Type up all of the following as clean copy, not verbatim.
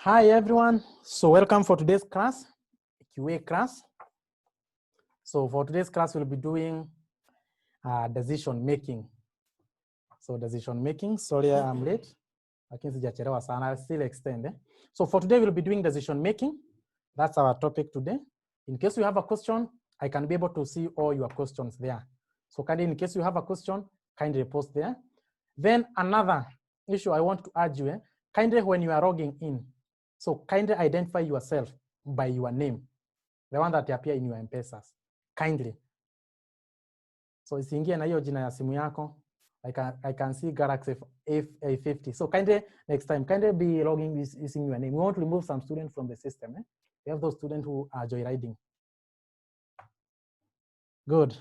Hi everyone, so welcome for today's class, QA class. So for today's class, we'll be doing decision making. So decision making, sorry I'm late. Lakini sijachelewa sana, I'll still extend. So for today, we'll be doing decision making. That's our topic today. In case you have a question, I can be able to see all your questions there. So kindly, in case you have a question, kindly post there. Then another issue I want to urge you, kindly when you are logging in, so kindly identify yourself by your name, the one that appear in your M-Pesas, kindly. So isiingie na hiyo jina ya simu yako. I can see Galaxy A50. So kindly next time, kindly be logging using your name. We want to remove some students from the system. We have those students who are joyriding. Good.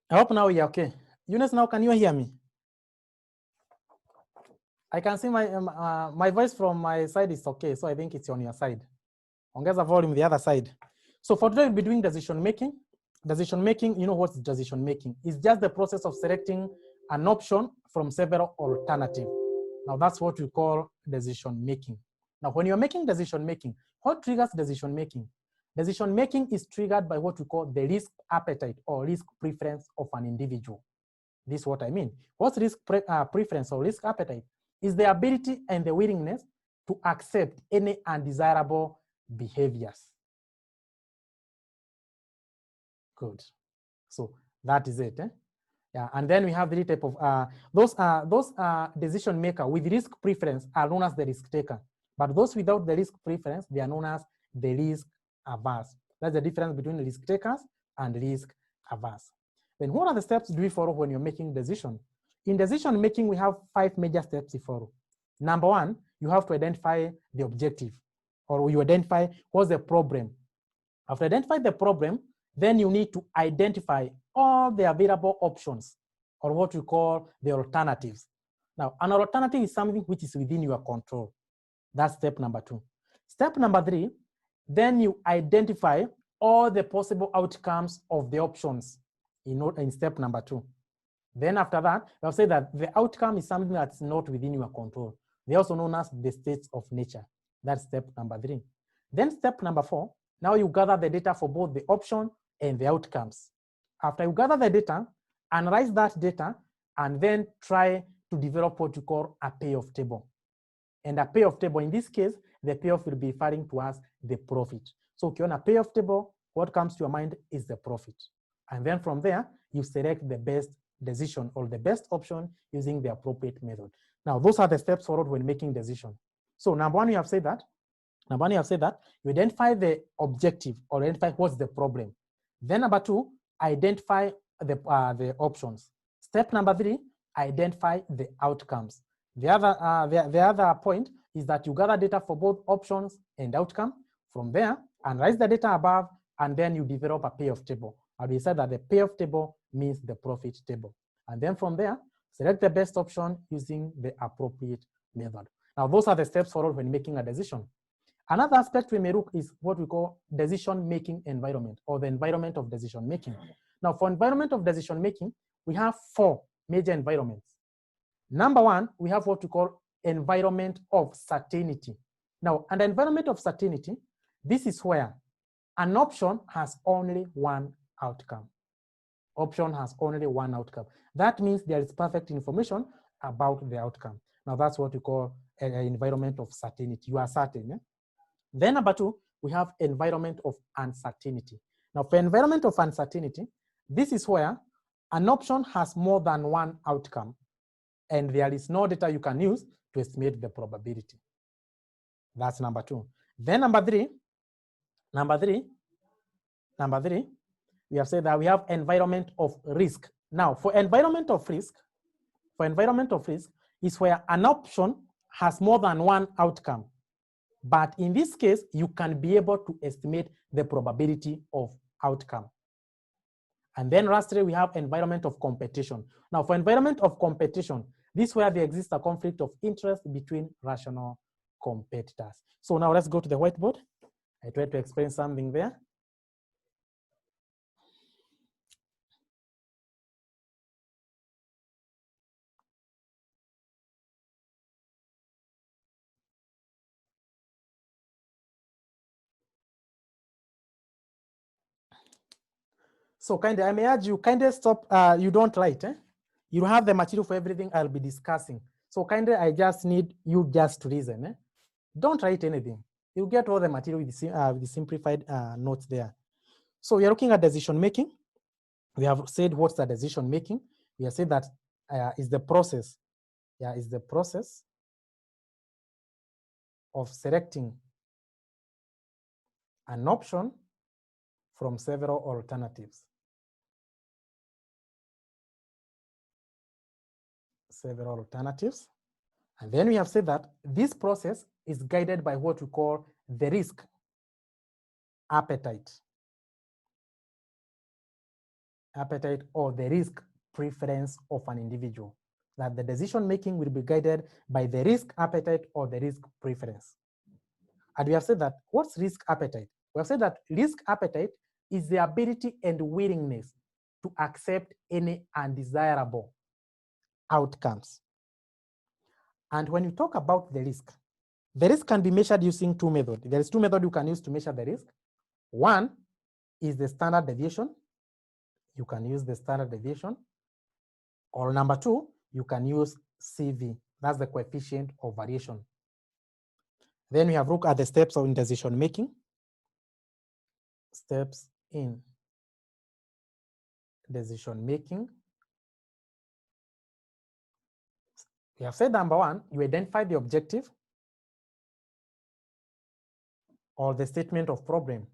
I hope now you're okay. Eunice, now can you hear me? I can see my voice from my side is okay, so I think it's on your side. Ongeza volume the other side. So for today, we'll be doing decision making. Decision making, you know what's decision making? It's just the process of selecting an option from several alternatives. Now that's what we call decision making. Now when you're making decision making, what triggers decision making? Decision making is triggered by what we call the risk appetite or risk preference of an individual. This is what I mean. What's risk preference or risk appetite? Is the ability and the willingness to accept any undesirable behaviors. Good. So that is it. Yeah, and then we have the type of those decision maker with risk preference are known as the risk taker, but those without the risk preference, they are known as the risk averse. That's the difference between risk takers and risk averse. Then what are the steps do we follow when you're making decision? In decision making, we have 5 major steps you follow. Number 1, you have to identify the objective, or you identify what's the problem. After identify the problem, then you need to identify all the available options, or what we call the alternatives. Now, an alternative is something which is within your control. That's step number 2. Step number 3, then you identify all the possible outcomes of the options in step number 2. Then after that, I'll say that the outcome is something that's not within your control. They're also known as the states of nature. That's step number 3. Then step number 4, now you gather the data for both the option and the outcomes. After you gather the data, analyze that data, and then try to develop what you call a payoff table. And a payoff table, in this case, the payoff will be referring to as the profit. So if you're on a payoff table, what comes to your mind is the profit. And then from there, you select the best decision or the best option using the appropriate method. Now, those are the steps followed when making decision. So number 1, you have said that. You identify the objective or identify what's the problem. Then number 2, identify the options. Step number 3, identify the outcomes. The other point is that you gather data for both options and outcome. From there, analyze the data above, and then you develop a payoff table. And we said that the payoff table means the profit table. And then from there, select the best option using the appropriate method. Now, those are the steps followed when making a decision. Another aspect we may look is what we call decision-making environment, or the environment of decision-making. Now, for environment of decision-making, we have 4 major environments. Number 1, we have what we call environment of certainty. Now, an environment of certainty, this is where an option has only one outcome. Option has only one outcome. That means there is perfect information about the outcome. Now, that's what we call an environment of certainty. You are certain. Then number 2, we have environment of uncertainty. Now, for environment of uncertainty, this is where an option has more than one outcome, and there is no data you can use to estimate the probability. That's number 2. Then number 3, we have said that we have environment of risk. Now, for environment of risk is where an option has more than one outcome. But in this case, you can be able to estimate the probability of outcome. And then lastly, we have environment of competition. Now, for environment of competition, this is where there exists a conflict of interest between rational competitors. So now let's go to the whiteboard. I tried to explain something there. So kindly, I may urge you, kindly stop, you don't write. You have the material for everything I'll be discussing. So kindly, I just need you just to listen. Don't write anything. You get all the material with the simplified notes there. So we are looking at decision making. We have said what's the decision making. We have said that is the process. Yeah, is the process of selecting an option from several alternatives. Several alternatives. And then we have said that this process is guided by what we call the risk appetite. Appetite or the risk preference of an individual. That the decision making will be guided by the risk appetite or the risk preference. And we have said that what's risk appetite? We have said that risk appetite is the ability and willingness to accept any undesirable outcomes. And when you talk about the risk can be measured using two methods. There is two methods you can use to measure the risk. One is the standard deviation. You can use the standard deviation. Or number two, you can use CV. That's the coefficient of variation. Then we have looked at the steps of decision making. Steps in decision making. We have said number one, you identify the objective or the statement of problem.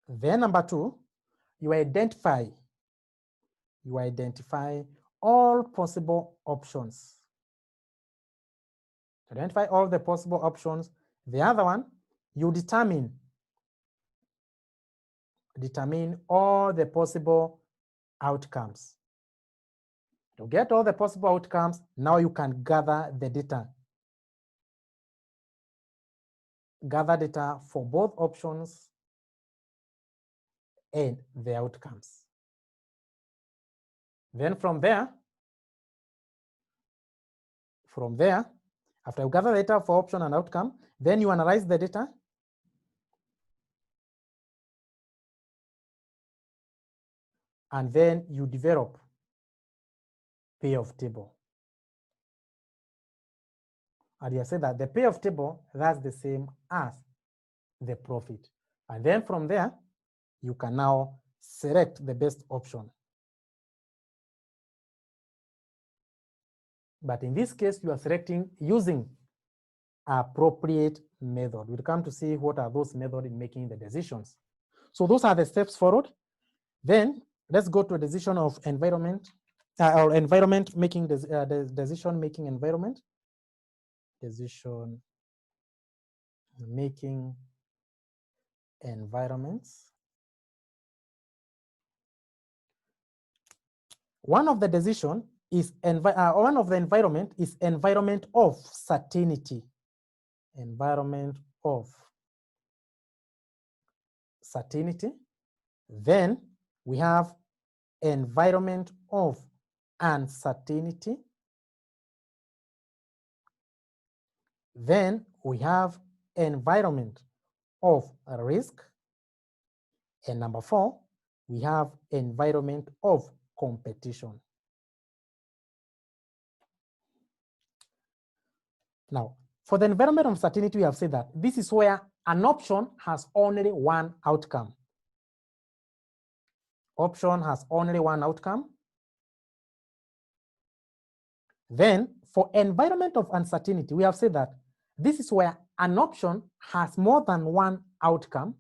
Then number two, you identify all possible options. Identify all the possible options. The other one, you determine all the possible outcomes. To get all the possible outcomes, now you can gather the data. Gather data for both options and the outcomes. Then from there, after you gather data for option and outcome, then you analyze the data. And then you develop payoff table. And you say that the payoff table, that's the same as the profit. And then from there, you can now select the best option. But in this case, you are selecting using appropriate method. We'll come to see what are those methods in making the decisions. So those are the steps forward. Then let's go to a decision of environment or environment making the decision making environment. Decision making environments. One of the decision is one of the environment is environment of certainty. Environment of certainty. Then we have environment of uncertainty. Then we have environment of risk. And number four, we have environment of competition. Now, for the environment of certainty, we have said that this is where an option has only one outcome. Option has only one outcome. Then for environment of uncertainty, we have said that this is where an option has more than one outcome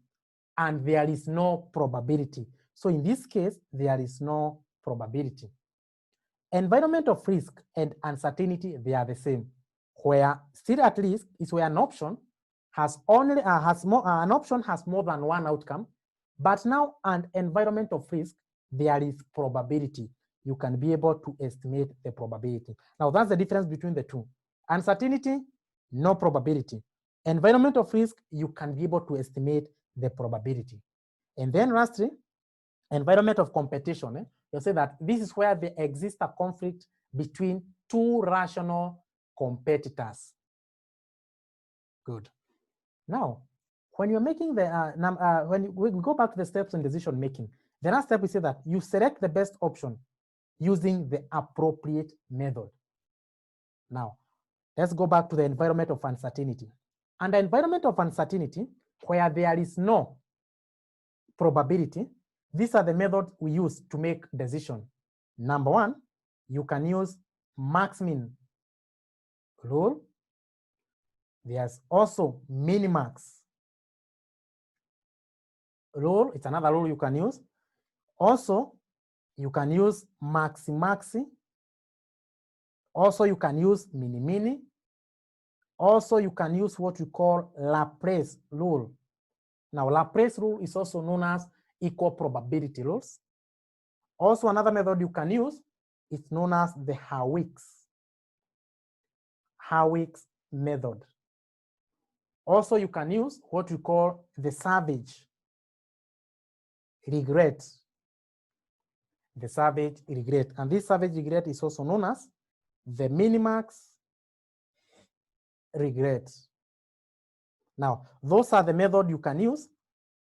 and there is no probability. So in this case, there is no probability. Environment of risk and uncertainty, they are the same. Where still at risk is where an option has only an option has more than one outcome, but now an environment of risk, there is probability. You can be able to estimate the probability. Now that's the difference between the two. Uncertainty, no probability. Environment of risk, you can be able to estimate the probability. And then lastly, environment of competition. You say that this is where there exists a conflict between two rational competitors. Good. Now, when you're making the, when we go back to the steps in decision making, the last step we say that you select the best option using the appropriate method. Now, let's go back to the environment of uncertainty. Under environment of uncertainty, where there is no probability, these are the methods we use to make decision. Number one, you can use max-min rule. There's also minimax rule. It's another rule you can use. Also, you can use maxi-maxi. Also, you can use mini-mini. Also, you can use what we call Laplace rule. Now, Laplace rule is also known as equal probability rules. Also, another method you can use is known as the Howicks method. Also, you can use what we call the savage regret. The savage regret. And this savage regret is also known as the minimax regret. Now, those are the methods you can use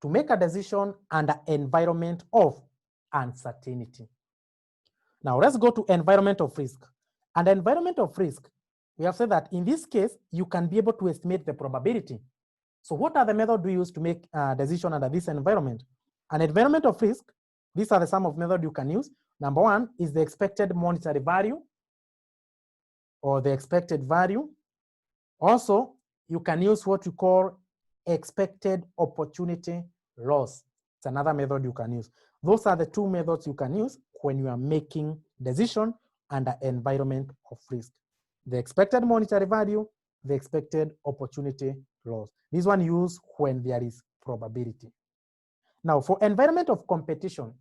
to make a decision under environment of uncertainty. Now, let's go to environment of risk. And environment of risk, we have said that in this case, you can be able to estimate the probability. So what are the methods we use to make a decision under this environment? An environment of risk, these are the sum of methods you can use. Number one is the expected monetary value or the expected value. Also, you can use what you call expected opportunity loss. It's another method you can use. Those are the two methods you can use when you are making decision under environment of risk. The expected monetary value, the expected opportunity loss. This one used when there is probability. Now, for environment of competition,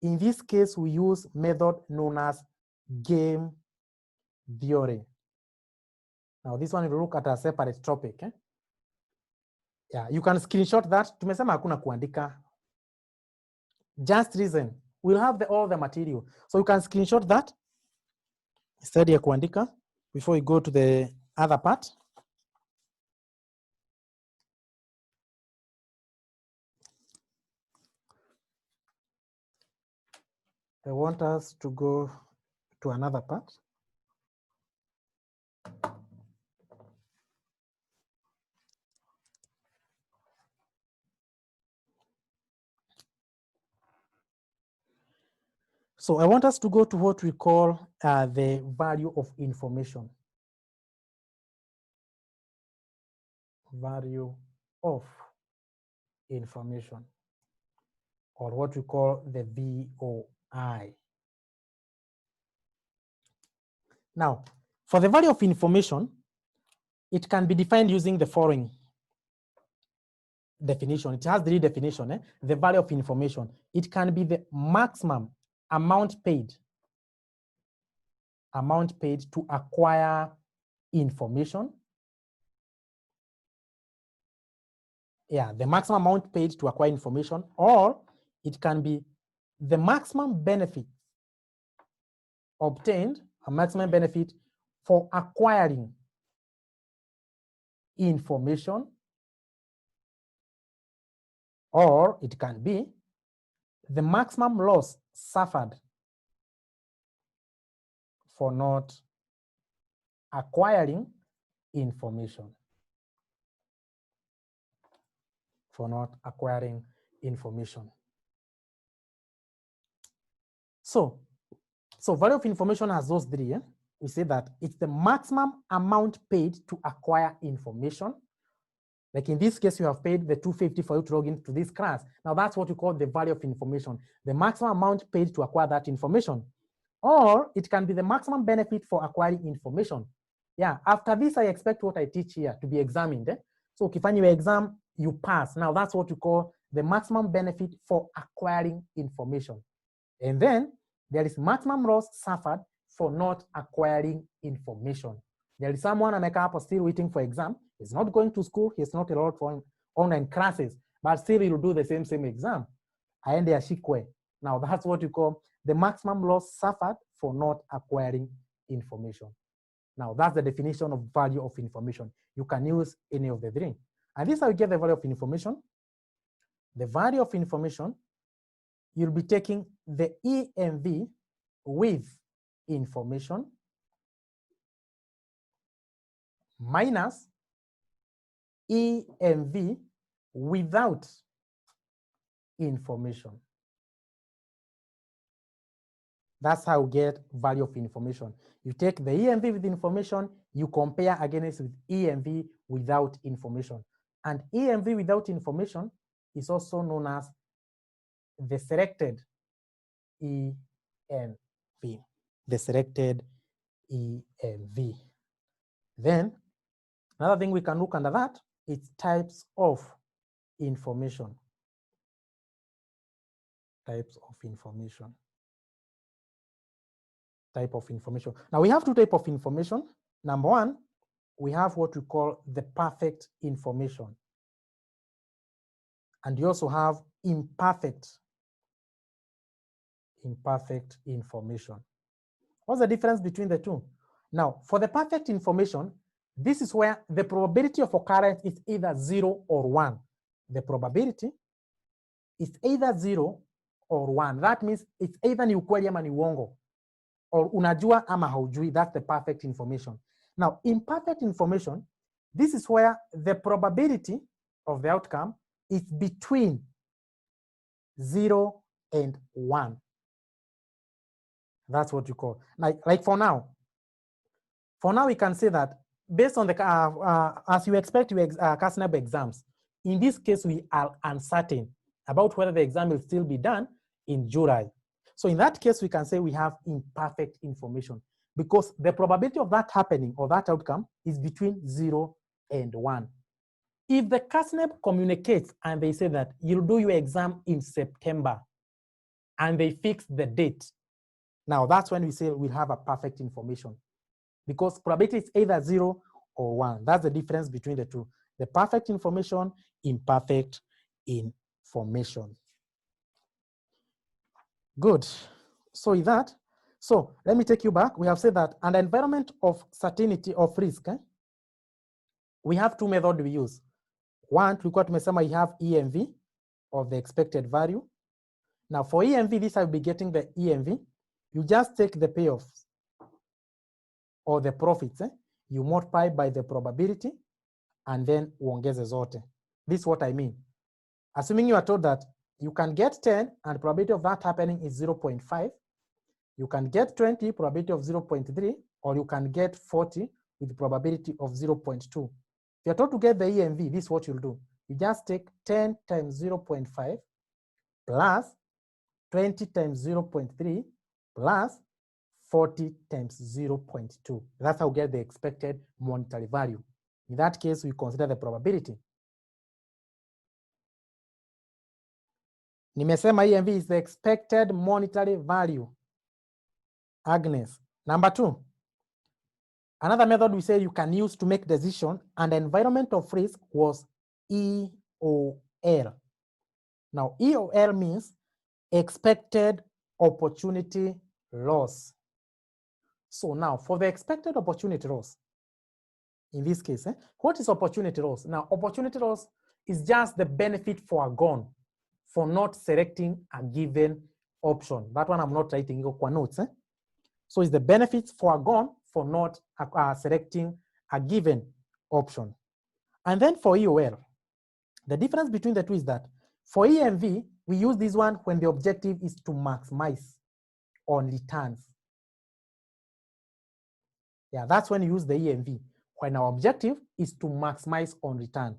in this case, we use method known as game theory. Now, this one will look at a separate topic. Yeah, you can screenshot that. Tumesema hakuna kuandika. Just reason. We'll have all the material. So you can screenshot that instead ya kuandika before you go to the other part. I want us to go to another part. So I want us to go to what we call the value of information. Value of information, or what we call the VOI. Now, for the value of information, it can be defined using the following definition. It has three definitions. The value of information. It can be the maximum amount paid to acquire information. Yeah, the maximum amount paid to acquire information, or it can be the maximum benefit obtained, a maximum benefit for acquiring information, or it can be the maximum loss suffered for not acquiring information. For not acquiring information. So value of information has those three. We say that it's the maximum amount paid to acquire information. Like in this case, you have paid the $250 for you to log into this class. Now that's what we call the value of information, the maximum amount paid to acquire that information. Or it can be the maximum benefit for acquiring information. Yeah, after this, I expect what I teach here to be examined. So ukifanya your exam, you pass. Now that's what you call the maximum benefit for acquiring information. And then there is maximum loss suffered for not acquiring information. There is someone amekaa hapo still waiting for exam. He's not going to school. He's not enrolled for online classes, but still he will do the same exam. Aende ashikwe. Now that's what you call the maximum loss suffered for not acquiring information. Now that's the definition of value of information. You can use any of the three. And this is how you get the value of information. The value of information, you'll be taking the EMV with information minus EMV without information. That's how you get value of information. You take the EMV with information, you compare against with EMV without information. And EMV without information is also known as the selected EMV. The selected EMV. Then, another thing we can look under that is types of information. Types of information. Type of information. Now we have two types of information. Number one, we have what we call the perfect information. And you also have imperfect information. What's the difference between the two? Now, for the perfect information, this is where the probability of occurrence is either 0 or 1. The probability is either 0 or 1. That means it's either ni ukweli ama ni uongo, or unajua ama haujui. That's the perfect information. Now, imperfect information, this is where the probability of the outcome is between 0 and 1. That's what you call. Like for now we can say that based on the, as you expect your CASNAB exams, in this case, we are uncertain about whether the exam will still be done in July. So in that case, we can say we have imperfect information because the probability of that happening or that outcome is between 0 and 1. If the CASNAB communicates and they say that you'll do your exam in September and they fix the date, now that's when we say we'll have a perfect information because probability is either 0 or 1. That's the difference between the two. The perfect information, imperfect information. Good. So with that, so let me take you back. We have said that an environment of certainty of risk, we have two methods we use. One, tulikuwa tumesema you have EMV or the expected value. Now for EMV, this I'll be getting the EMV. You just take the payoffs or the profits, you multiply by the probability and then uongeze zote. This is what I mean. Assuming you are told that you can get 10 and probability of that happening is 0.5, you can get 20, probability of 0.3, or you can get 40 with probability of 0.2. If you're told to get the EMV, this is what you'll do. You just take 10 times 0.5 plus 20 times 0.3 plus 40 times 0.2. That's how we get the expected monetary value. In that case, we consider the probability. Nimesema EMV is the expected monetary value. Agnes. Number two, another method we say you can use to make decision and environment of risk was EOL. Now, EOL means expected opportunity loss. So now for the expected opportunity loss, in this case, what is opportunity loss? Now, opportunity loss is just the benefit foregone for not selecting a given option. That one I'm not writing in notes. So it's the benefits foregone for not selecting a given option. And then for EOL, the difference between the two is that for EMV, we use this one when the objective is to maximize on returns. Yeah, that's when you use the EMV, when our objective is to maximize on return.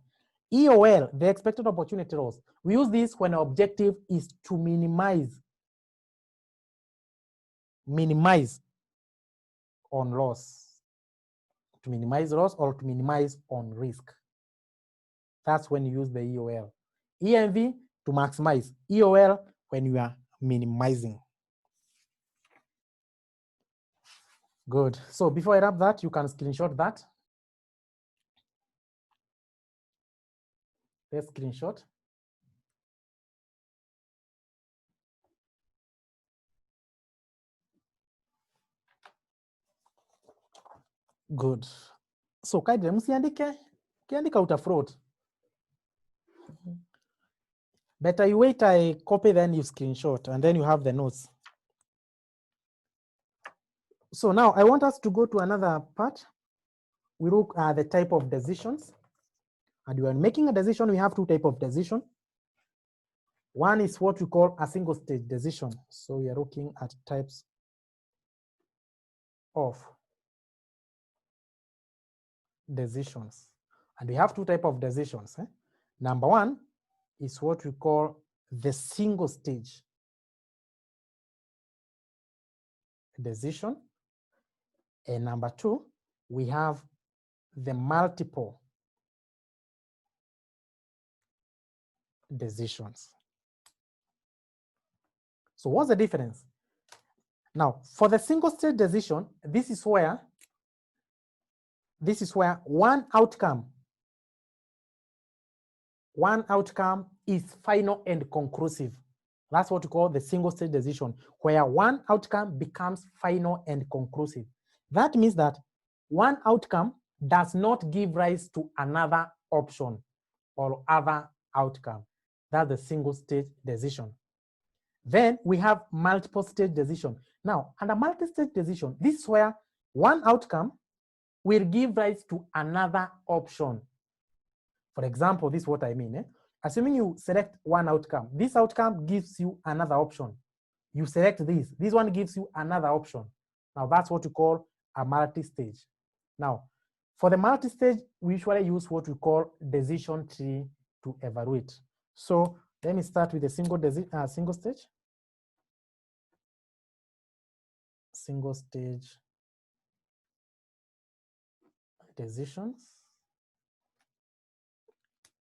EOL, the expected opportunity loss, we use this when our objective is to minimize on loss, to minimize loss or to minimize on risk. That's when you use the EOL. EMV to maximize, EOL when you are minimizing. Good. So before I wrap that, you can screenshot that. Let's screenshot. Good. So kaide msiandike, ukiandika utafraud. Better you wait, I copy, then you screenshot, and then you have the notes. So now I want us to go to another part. We look at the type of decisions. And when making a decision, we have two types of decision. One is what we call a single stage decision. So we are looking at types of decisions. And we have two types of decisions. Number one is what we call the single stage decision. And number two, we have the multiple decisions. So what's the difference? Now, for the single stage decision, this is where one outcome is final and conclusive. That's what we call the single stage decision, where one outcome becomes final and conclusive. That means that one outcome does not give rise to another option or other outcome. That's the single stage decision. Then we have multiple stage decision. Now, under multi-stage decision, this is where one outcome will give rise to another option. For example, this is what I mean. Assuming you select one outcome, this outcome gives you another option. You select this one gives you another option. Now that's what we call a multi-stage. Now, for the multi-stage, we usually use what we call decision tree to evaluate. So let me start with a single stage. Single stage decisions.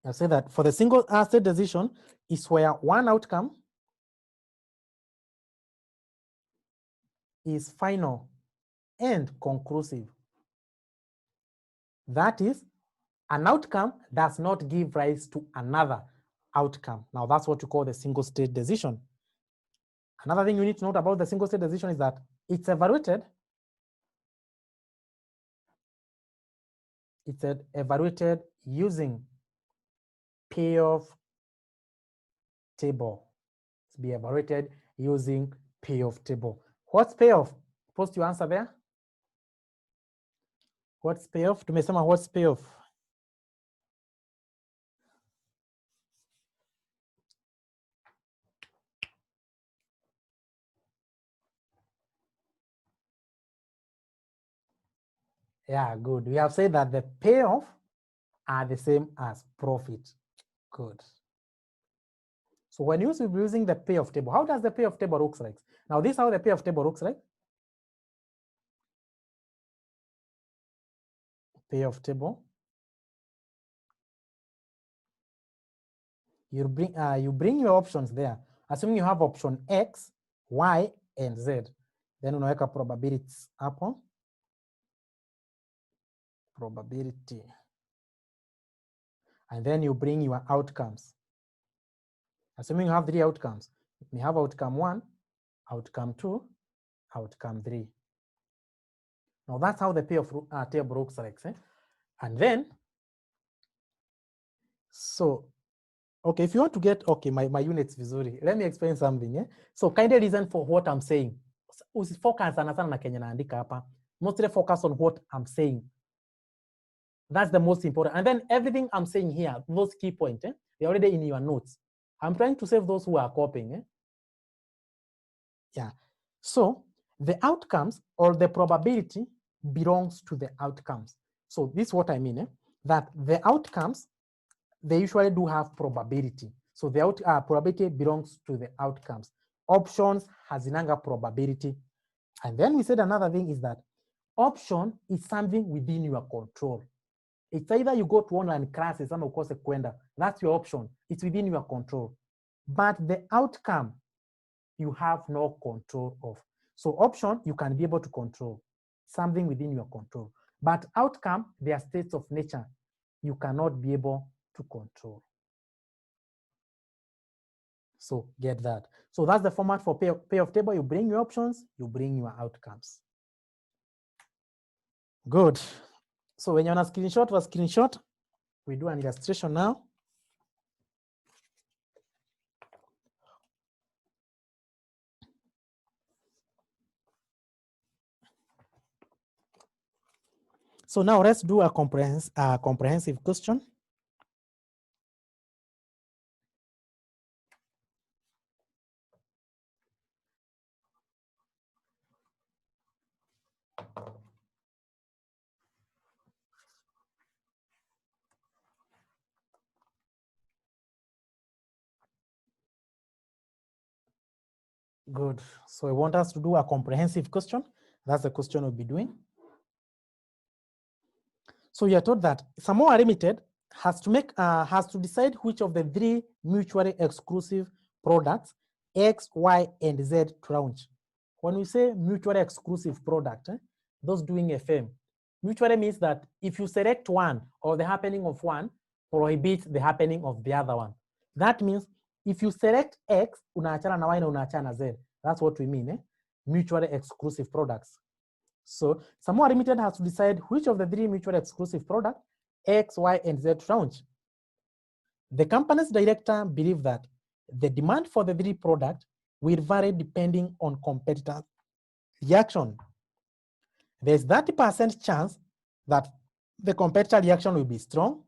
I say that for the single stage decision is where one outcome is final and conclusive. That is, an outcome does not give rise to another outcome. Now that's what you call the single stage decision. Another thing you need to note about the single stage decision is that it's evaluated. It's evaluated using payoff table. It's be evaluated using payoff table. What's payoff? Post your answer there. What's payoff? Tumesema what's payoff? Yeah, good. We have said that the payoff are the same as profit. Good. So when you're using the payoff table, how does the payoff table looks like? Now this is how the payoff table looks like. Payoff table. You bring your options there. Assuming you have option X, Y, and Z. Then unaweka probabilities hapo. Probability. And then you bring your outcomes. Assuming you have 3 outcomes. You may have outcome 1, outcome 2, outcome 3. Now that's how the payoff table looks like. And then, so, okay, if you want to get, okay, my units vizuri, let me explain something. So kindly listen for what I'm saying. Usifocus sana sana na Kenya naandika hapa. Mostly focus on what I'm saying. That's the most important. And then everything I'm saying here, those key points, they're already in your notes. I'm trying to save those who are copying. Yeah. So the outcomes or the probability belongs to the outcomes. So this is what I mean, that the outcomes, they usually do have probability. So the probability belongs to the outcomes. Options hazinanga probability. And then we said another thing is that option is something within your control. It's either you go to online classes ama ukose kwenda. That's your option. It's within your control. But the outcome, you have no control of. So option, you can be able to control. Something within your control. But outcome, they are states of nature. You cannot be able to control. So get that. So that's the format for payoff table. You bring your options, you bring your outcomes. Good. So when you're on a screenshot, we do an illustration now. So now let's do a comprehensive question. Good. So I want us to do a comprehensive question. That's the question we'll be doing. So you are told that Samoa Limited has to decide which of the 3 mutually exclusive products X, Y, and Z to launch. When we say mutually exclusive product, those doing FM, mutually means that if you select one or the happening of one prohibits the happening of the other one. That means if you select X, unaachana na Y na unaachana na Z. That's what we mean, mutually exclusive products. So Samoa Limited has to decide which of the 3 mutually exclusive products X, Y, and Z to launch. The company's director believes that the demand for the 3 products will vary depending on competitor reaction. There's 30% chance that the competitor reaction will be strong,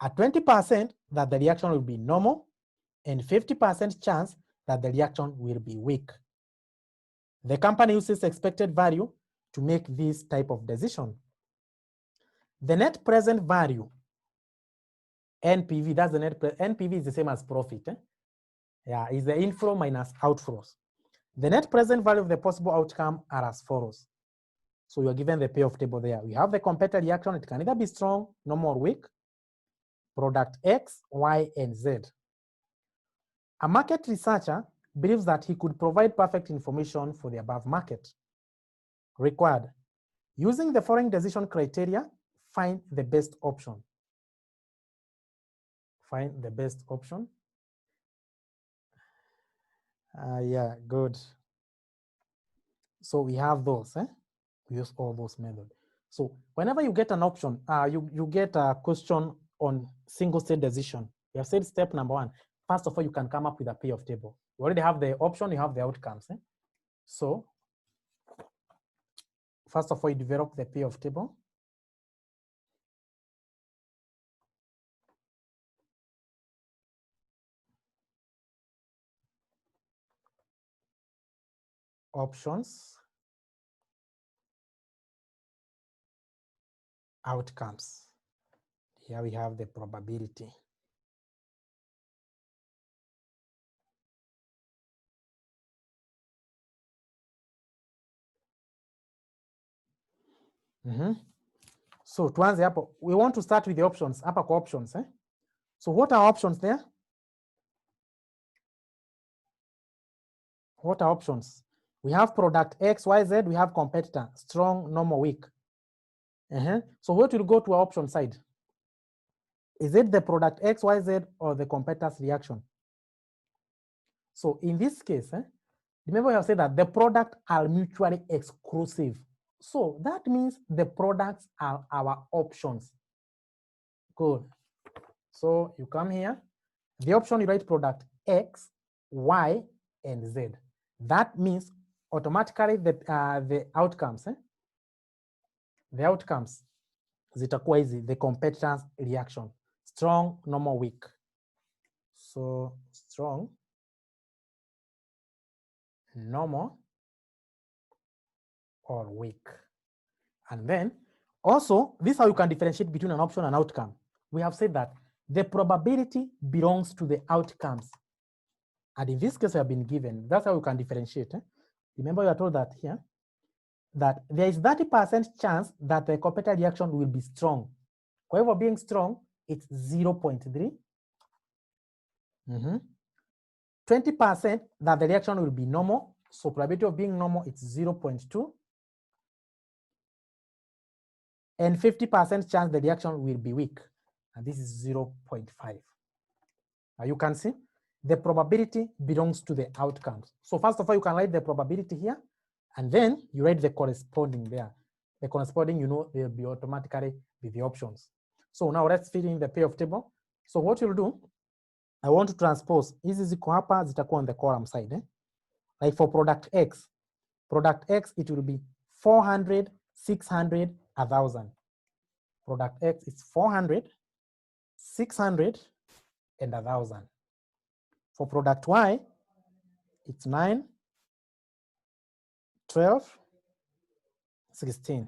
a 20% that the reaction will be normal, and 50% chance that the reaction will be weak. The company uses expected value to make this type of decision. The net present value, NPV, that's the NPV is the same as profit. Yeah, is the inflow minus outflows. The net present value of the possible outcome are as follows. So you're given the payoff table there. We have the competitor reaction. It can either be strong, normal, or weak. Product X, Y, and Z. A market researcher believes that he could provide perfect information for the above market. Required. Using the following decision criteria, find the best option. Find the best option. Yeah, good. So we have those. We use all those methods. So whenever you get an option, you get a question on single state decision. We have said step number 1. First of all, you can come up with a payoff table. You already have the option, you have the outcomes. So first of all, you develop the payoff table. Options, outcomes. Here we have the probability. So tuanze hapo, we want to start with the options. Hapa kwa options. So what are options there? What are options? We have product X, Y, Z. We have competitor, strong, normal, weak. So what will go to our option side? Is it the product X, Y, Z, or the competitor's reaction? So in this case, remember I have said that the products are mutually exclusive. So that means the products are our options. Good. So you come here. The option, you write product X, Y, and Z. That means automatically the outcomes, the outcomes zitakuwa hizi, the competitor's reaction. Strong, normal, weak. So strong, normal, or weak. And then also, this is how you can differentiate between an option and outcome. We have said that the probability belongs to the outcomes. And in this case, we have been given, that's how you can differentiate. Remember, you are told that here, that there is 30% chance that the competitor reaction will be strong. However, being strong, it's 0.3. 20% that the reaction will be normal. So probability of being normal, it's 0.2. And 50% chance the reaction will be weak. And this is 0.5. You can see the probability belongs to the outcomes. So first of all, you can write the probability here, and then you write the corresponding there. The corresponding, you know, they'll be automatically with the options. So now let's fill in the payoff table. So what you'll do, I want to transpose. Hizi ziko hapa zitakuwa on the column side. Like for product X, it will be 400, 600, 1,000. Product X is 400, 600, and 1,000. For product Y, it's 9, 12, 16,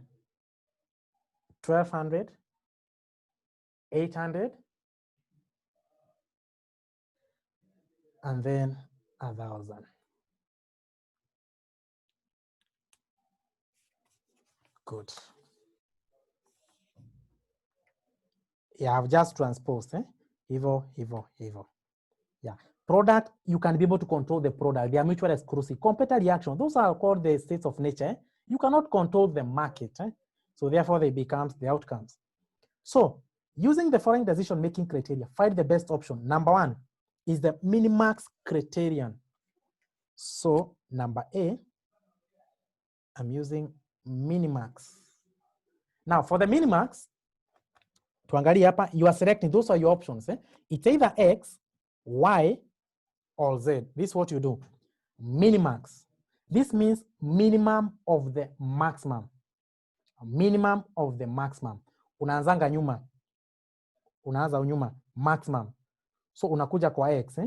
1,200, 800, and then 1,000. Good. Yeah, I've just transposed, Evo. Yeah. Product, you can be able to control the product. They are mutually exclusive. Competitor reaction, those are called the states of nature. You cannot control the market. So therefore, they become the outcomes. So using the following decision-making criteria, find the best option. Number one is the minimax criterion. So number A, I'm using minimax. Now for the minimax, tuangalie hapa, you are selecting, those are your options. It's either X, Y, or Z. This is what you do. Minimax. This means minimum of the maximum. Minimum of the maximum. Unaanzanga nyuma. Unaanza nyuma, maximum. So unakuja kwa X,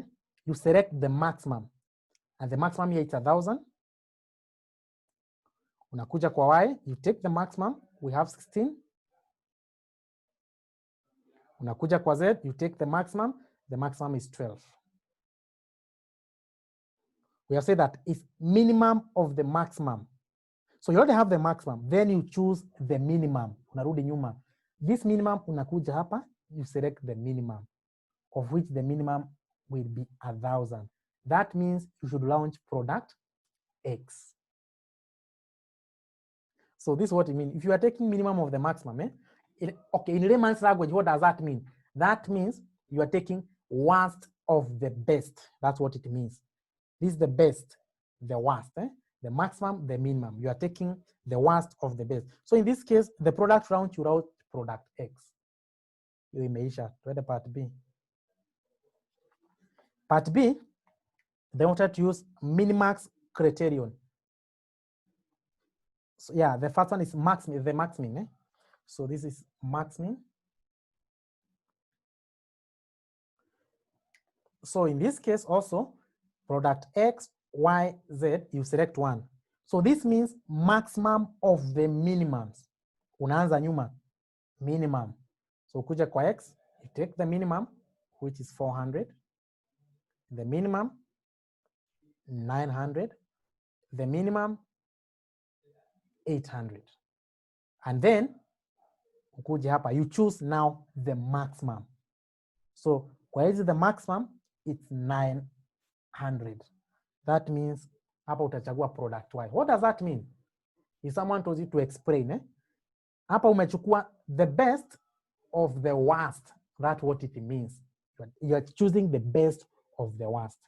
you select the maximum. And the maximum here is 1,000. Unakuja kwa Y, you take the maximum, we have 16. Unakuja kwa Z, you take the maximum is 12. We have said that it's minimum of the maximum. So you already have the maximum, then you choose the minimum. Unarudi nyuma. This minimum, unakuja hapa, you select the minimum, of which the minimum will be 1,000. That means you should launch product X. So this is what it means. If you are taking minimum of the maximum, okay, in layman's language, what does that mean? That means you are taking worst of the best. That's what it means. This is the best, the worst, the maximum, the minimum. You are taking the worst of the best. So in this case, the product round, you route product X. You imeisha, to part B. Part B, they wanted to use minimax criterion. So yeah, the first one is maximum, the maximum. So this is maximum. So in this case also, product X, Y, Z, you select one. So this means maximum of the minimums. Unaanza nyuma, minimum. So kuja kwa X, you take the minimum, which is 400. The minimum, 900. The minimum, 800. And then, ukuja hapa, you choose now the maximum. So kwa hizi the maximum, it's 900. That means hapa utachagua product Y. What does that mean? If someone told you to explain, hapa umechukua the best of the worst. That's what it means. You are choosing the best of the worst.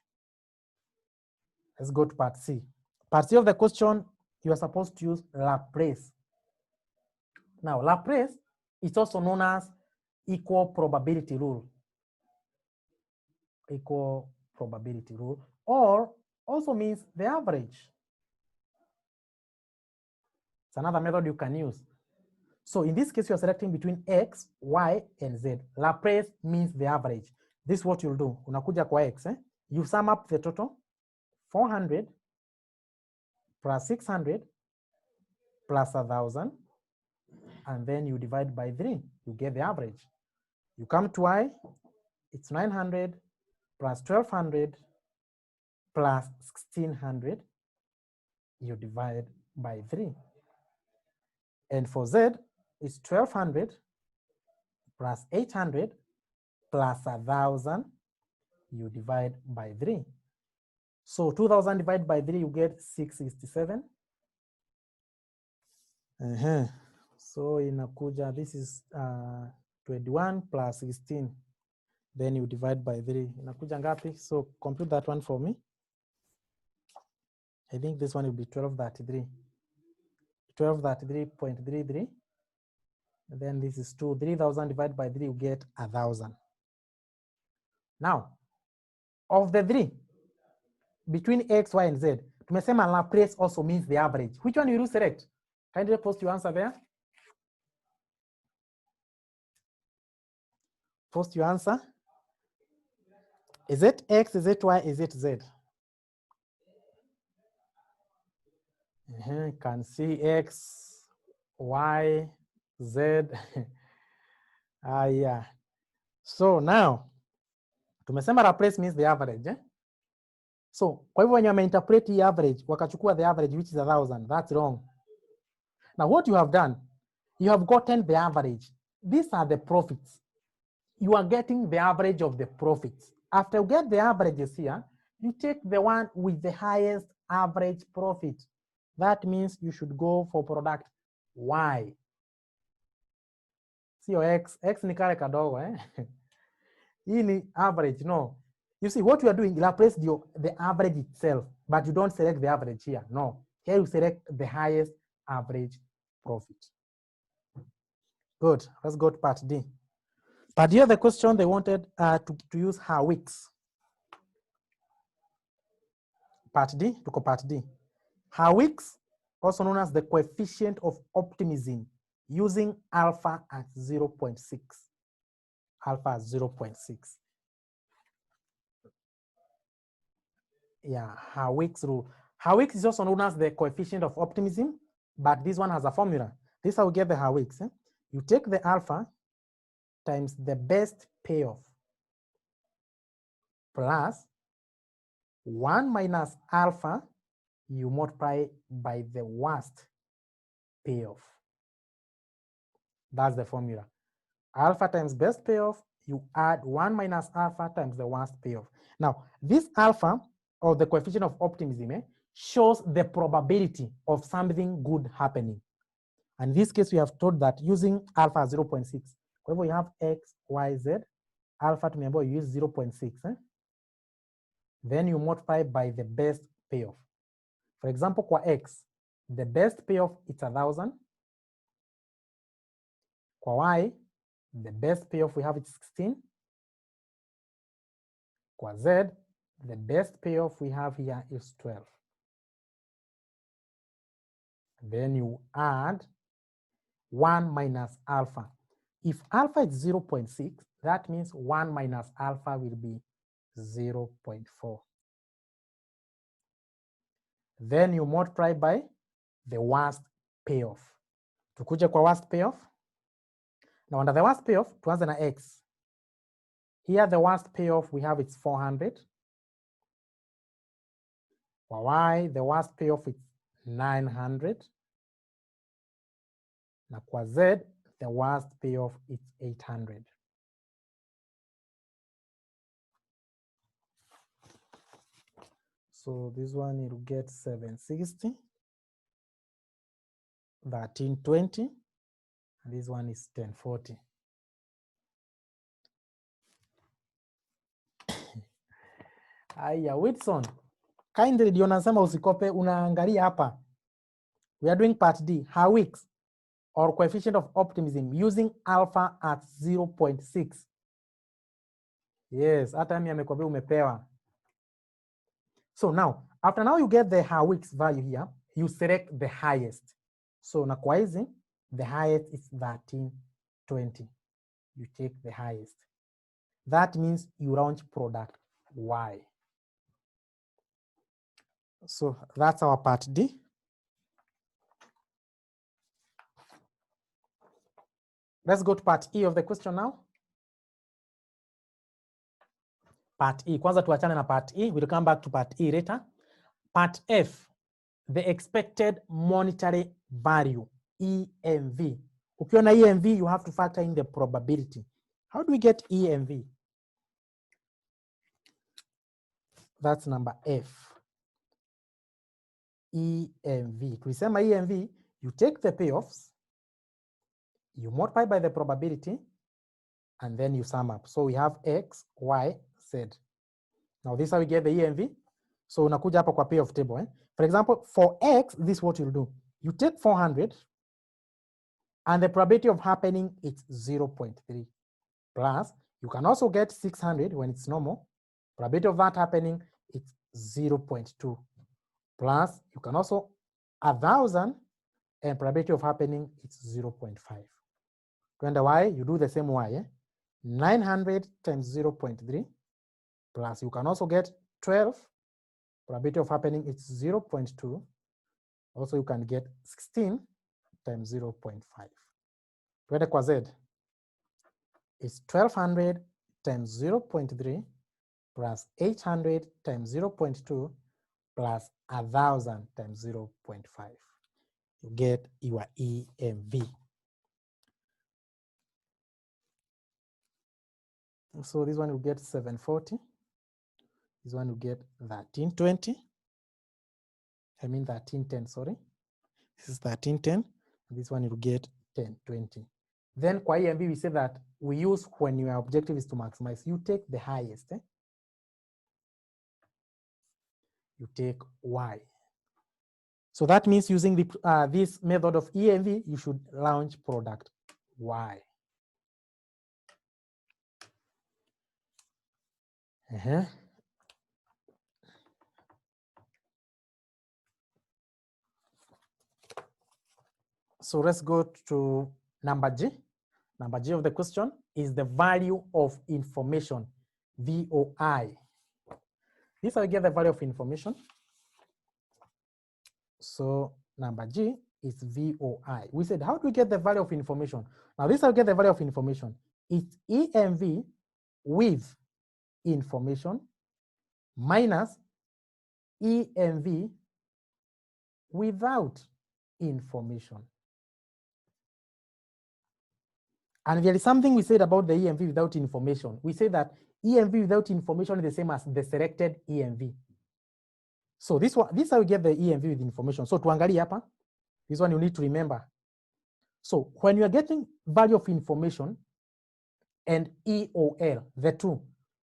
Let's go to part C. Part C of the question, you are supposed to use Laplace. Now, Laplace is also known as equal probability rule. Equal probability rule, or also means the average. It's another method you can use. So in this case, you are selecting between X, Y, and Z. Laplace means the average. This is what you'll do. Unakuja kwa X, you sum up the total, 400 plus 600 plus 1,000, and then you divide by 3. You get the average. You come to Y, it's 900 plus 1,200 plus 1,600. You divide by 3. And for Z, it's 1,200 plus 800 plus 1,000. You divide by 3. So 2,000 divided by 3, you get 667. So inakuja, this is 21 plus 16. Then you divide by 3. Inakuja ngapi? So compute that one for me. I think this one will be 1233. 1233.33. And then this is 2. 3,000 divided by 3, you get 1,000. Now, of the 3, between X, Y, and Z, tumesema Laplace also means the average. Which one will you select? Kindly post your answer there. Post your answer. Is it X? Is it Y? Is it Z? Can see X, Y, Z. Yeah. So now, tumesema replace means the average. So kwa hivyo wenye wameinterpret the average, wakachukua the average which is 1,000. That's wrong. Now what you have done, you have gotten the average. These are the profits. You are getting the average of the profits. After you get the averages here, you take the one with the highest average profit. That means you should go for product Y. Sio X. X ni kale kadogo, eh? Hii ni average, no. You see, what you are doing, you replace the average itself, but you don't select the average here. No. Here you select the highest average profit. Good. Let's go to part D. Part D of the question, they wanted to use her weeks. Part D, tuko part D. Her weeks, also known as the coefficient of optimism, using alpha at 0.6. Alpha at 0.6. Yeah, her weeks rule. Her weeks is also known as the coefficient of optimism, but this one has a formula. This is how we get the her weeks. You take the alpha times the best payoff plus 1 minus alpha, you multiply by the worst payoff. That's the formula. Alpha times best payoff, you add 1 minus alpha times the worst payoff. Now, this alpha, or the coefficient of optimism, shows the probability of something good happening. And in this case, we have told that using alpha 0.6. Whenever you have X, Y, Z, alpha to remember, you use 0.6. Then you multiply by the best payoff. For example, kwa X, the best payoff is 1,000. Kwa Y, the best payoff we have is 16. Kwa Z, the best payoff we have here is 12. Then you add 1 minus alpha. If alpha is 0.6, that means 1 minus alpha will be 0.4. Then you multiply by the worst payoff. Tukuje kwa worst payoff. Now under the worst payoff, tuanze na X. Here the worst payoff we have is 400. For Y, the worst payoff is 900. Na kwa Z, the worst payoff is 800. So this one you'll get 760, 1320, and this one is 1040. Aya, Whitson, kindly ndio nasema usikope, unaangalia hapa. We are doing part D, her weeks or coefficient of optimism using alpha at 0.6. Yes, hata mimi amekwambia umepewa. So now, after now you get the her weeks value here, you select the highest. So na kwa hizi, the highest is 1320. You take the highest. That means you launch product Y. So that's our part D. Let's go to part E of the question now. Part E, kwanza tuachane na part E, we'll come back to part E later. Part F, the expected monetary value, EMV. Ukiona EMV, you have to factor in the probability. How do we get EMV? That's number F. EMV. Tulisema EMV, you take the payoffs, you multiply by the probability, and then you sum up. So we have X, Y, Z. Now this is how we get the EMV. So unakuja hapa kwa payoff table. For example, for X, this is what you'll do. You take 400, and the probability of happening is 0.3. Plus, you can also get 600 when it's normal. Probability of that happening is 0.2. Plus, you can also 1,000, and probability of happening is 0.5. Twende Y, you do the same Y. 900 times 0.3 plus you can also get 12. Probability of happening is 0.2. Also you can get 16 times 0.5. Twende kwa Z is 1200 times 0.3 plus 800 times 0.2 plus 1000 times 0.5. You get your EMV. So this one will get 740. This one will get 1320. I mean 1310, sorry. This is 1310. This one will get 1020. Then kwa EMV, we say that we use when your objective is to maximize. You take the highest. You take Y. So that means using the, this method of EMV, you should launch product Y. So let's go to number G. Number G of the question is the value of information, VOI. This I get the value of information. So number G is VOI. We said, how do we get the value of information? Now this I'll get the value of information. It's EMV with information minus EMV without information. And there is something we said about the EMV without information. We say that EMV without information is the same as the selected EMV. So this is how we get the EMV with information. So tuangalie hapa, this one you need to remember. So when you are getting value of information and EOL, the two,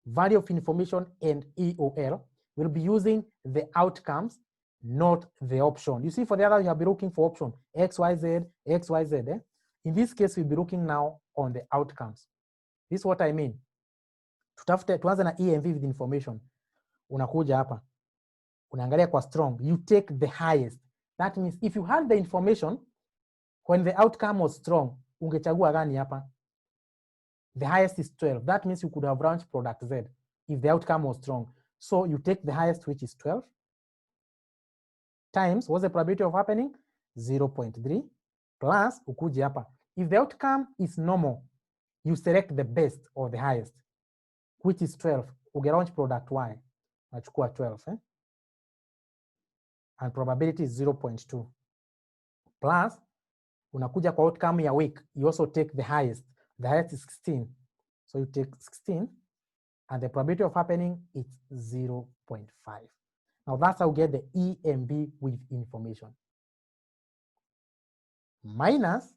value of information and EOL, we'll be using the outcomes, not the option. You see, for the other, you have been looking for option, XYZ, XYZ. Eh? In this case, we'll be looking now on the outcomes. This is what I mean. Tuanze na EMV with information. Unakuja hapa. Unaangalia kwa strong. You take the highest. That means if you had the information, when the outcome was strong, ungechagua gani hapa? The highest is 12. That means you could have launched product Z if the outcome was strong. So you take the highest, which is 12, times, what's the probability of happening? 0.3, plus, ukuje hapa. If the outcome is normal, you select the best or the highest, which is 12. Ungelaunch product Y, nachukua 12. And probability is 0.2. Plus, unakuja kwa outcome ya week, you also take the highest. The highest is 16. So you take 16, and the probability of happening is 0.5. Now that's how you get the EMV with information. Minus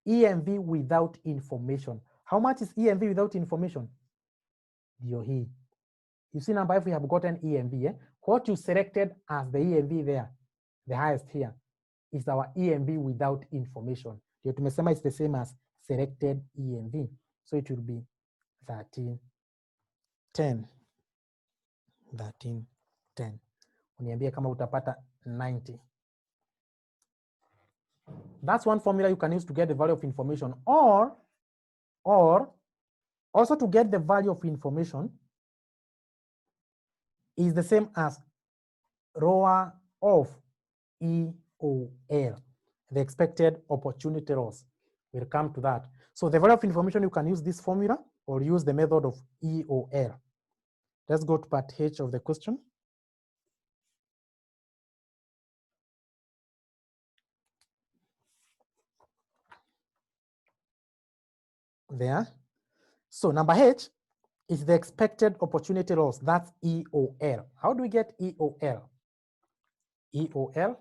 EMV without information. How much is EMV without information? Ndio hii. You see number F, we have gotten EMV. What you selected as the EMV there, the highest here, is our EMV without information. Ndio tumesema it's the same as selected EMV. So it will be 1310. 1310. Uniambie kama utapata 90. That's one formula you can use to get the value of information, or also to get the value of information is the same as ROA of EOL, the expected opportunity loss. We'll come to that. So the value of information, you can use this formula or use the method of EOL. Let's go to part H of the question. There. So number H is the expected opportunity loss. That's EOL. How do we get EOL? EOL.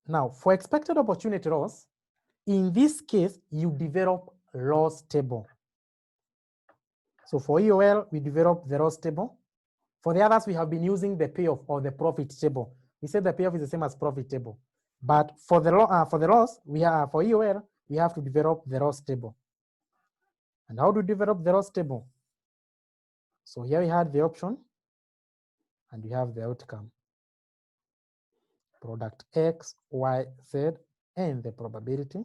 Now, for expected opportunity loss, in this case, you develop loss table. So for EOL, we develop the loss table. For the others, we have been using the payoff or the profit table. We said the payoff is the same as profit table. But for the loss, for EOL, we have to develop the loss table. And how do we develop the loss table? So here we had the option, and we have the outcome. Product X, Y, Z, and the probability.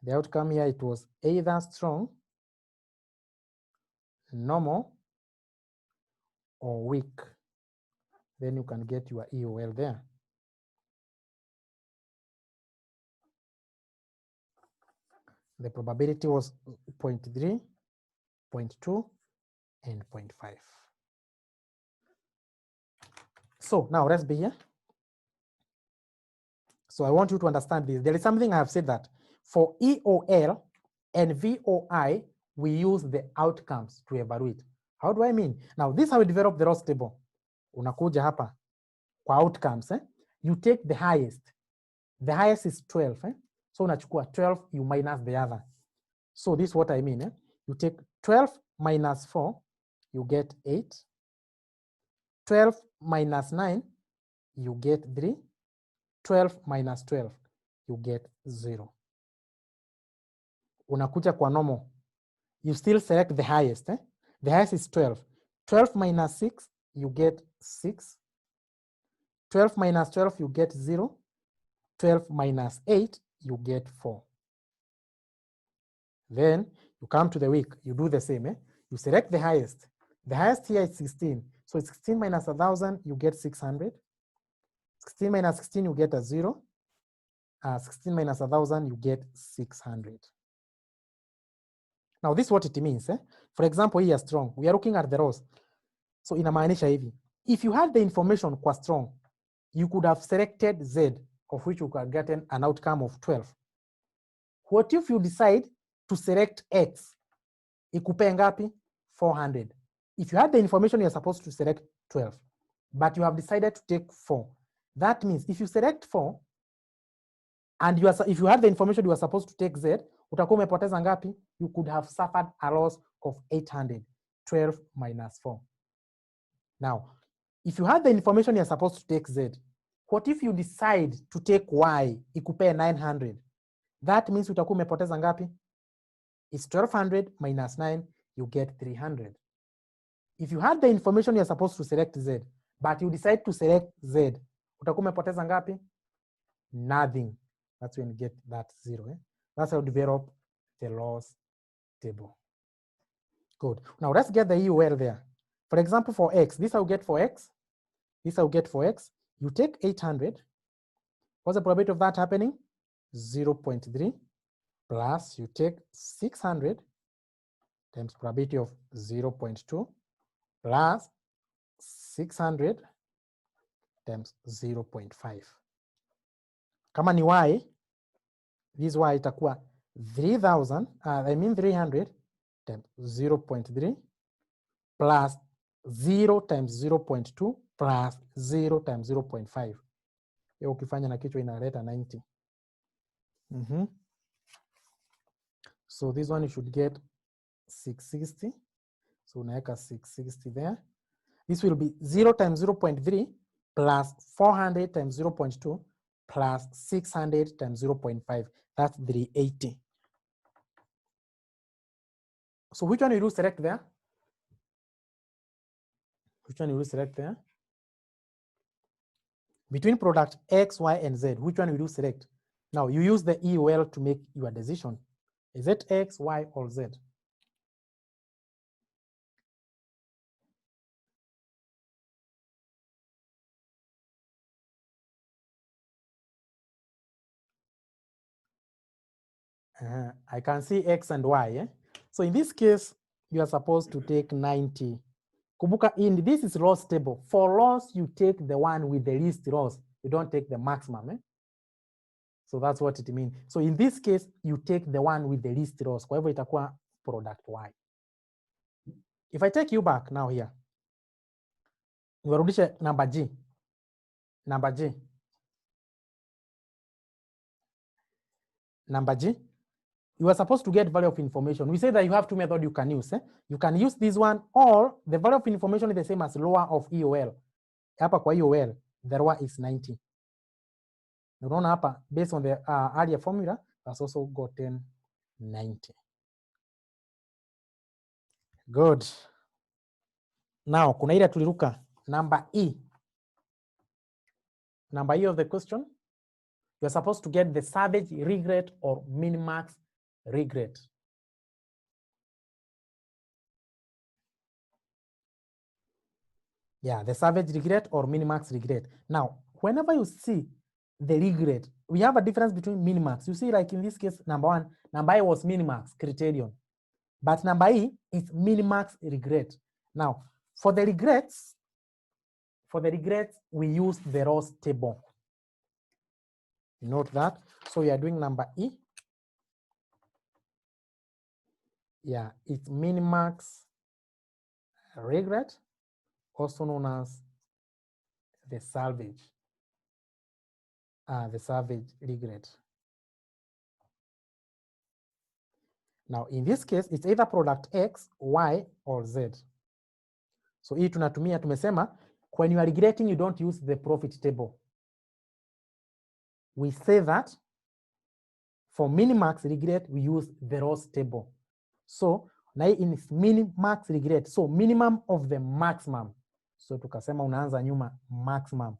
The outcome here, it was either strong, normal, or weak. Then you can get your EOL there. The probability was 0.3, 0.2, and 0.5. So now let's be here. So I want you to understand this. There is something I have said that for EOL and VOI, we use the outcomes to evaluate. How do I mean? Now, this is how we develop the loss table. Unakuja hapa kwa outcomes. You take the highest. The highest is 12. So unachukua 12, you minus the other. So this is what I mean. You take 12 minus 4, you get 8. 12 minus 9, you get 3. 12 minus 12, you get 0. Unakuja kwa normal. You still select the highest. The highest is 12. 12 minus 6, you get 6. 12 minus 12, you get 0. 12 minus 8, you get 4. Then you come to the weak, you do the same. You select the highest. The highest here is 16. So 16 minus 1,000, you get 600. 16 minus 16, you get a 0. 16 minus 1,000, you get 600. Now this is what it means. For example, here strong, we are looking at the rows. So inamaanisha hivi, if you had the information kwa strong, you could have selected Z, of which you could have gotten an outcome of 12. What if you decide to select X? Ikupe ngapi? 400. If you had the information, you're supposed to select 12, but you have decided to take 4. That means if you select 4, and if you had the information you are supposed to take Z, utakuwa umepoteza ngapi? You could have suffered a loss of 800. 12 minus 4. Now, if you had the information you're supposed to take Z, what if you decide to take Y, ikupe 900? That means utakuwa umepoteza ngapi? It's 1200 minus 9, you get 300. If you had the information you're supposed to select Z, but you decide to select Z, utakuwa umepoteza ngapi? Nothing. That's when you get that 0. That's how you develop the loss table. Good. Now let's get the EOL there. For example, for X, this I'll get for X. This I'll get for X. You take 800. What's the probability of that happening? 0.3 plus you take 600 times probability of 0.2 plus 600 times 0.5. Kama ni Y, this Y itakuwa 300 times 0.3 plus 0 times 0.2 plus 0 times 0.5. Hiyo ukifanya na kichwa inaleta 90. So this one you should get 660. So unaweka 660 there. This will be 0 times 0.3 plus 400 times 0.2 plus 600 times 0.5. That's 380. So which one you do select there? Which one you do select there? Between product X, Y, and Z, which one you do select? Now you use the EOL to make your decision. Is it X, Y, or Z? I can see X and Y. So in this case, you are supposed to take 90. Kumbuka, in this is loss table. For loss, you take the one with the least loss. You don't take the maximum. So that's what it means. So in this case, you take the one with the least loss. Kwa hivyo itakuwa product Y. If I take you back now here, niwarudishe number G. Number G. Number G. You are supposed to get value of information. We say that you have two methods you can use. You can use this one, or the value of information is the same as lower of EOL. Hapa kwa EOL, the lower is 90. Unaona hapa, based on the earlier formula, has also gotten 90. Good. Now, kuna ile tuliruka, number E. Number E of the question, you're supposed to get the savage, regret, or min-max regret. Yeah, the savage regret or minimax regret. Now, whenever you see the regret, we have a difference between minimax. You see, like in this case, number one, number A was minimax criterion, but number E is minimax regret. Now, for the regrets, we use the rows table. Note that. So we are doing number E. Yeah, it's minimax regret, also known as the salvage regret. Now, in this case, it's either product X, Y, or Z. So hii tunatumia, tumesema, when you are regretting, you don't use the profit table. We say that for minimax regret, we use the rows table. So na hii in minimax regret, so minimum of the maximum. So tukasema unaanza nyuma maximum.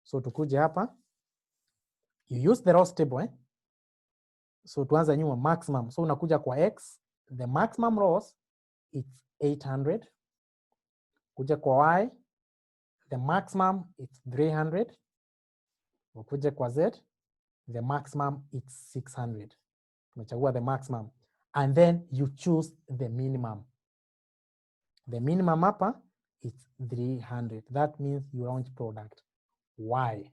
So tukuje hapa, you use the rows table, eh? So tuanza nyuma maximum. So unakuja kwa X, the maximum loss it's 800. Kuja kwa Y, the maximum it's 300. Ukuje kwa Z, the maximum it's 600. Tumechagua the maximum. And then you choose the minimum. The minimum hapa it's 300. That means you launch product Y.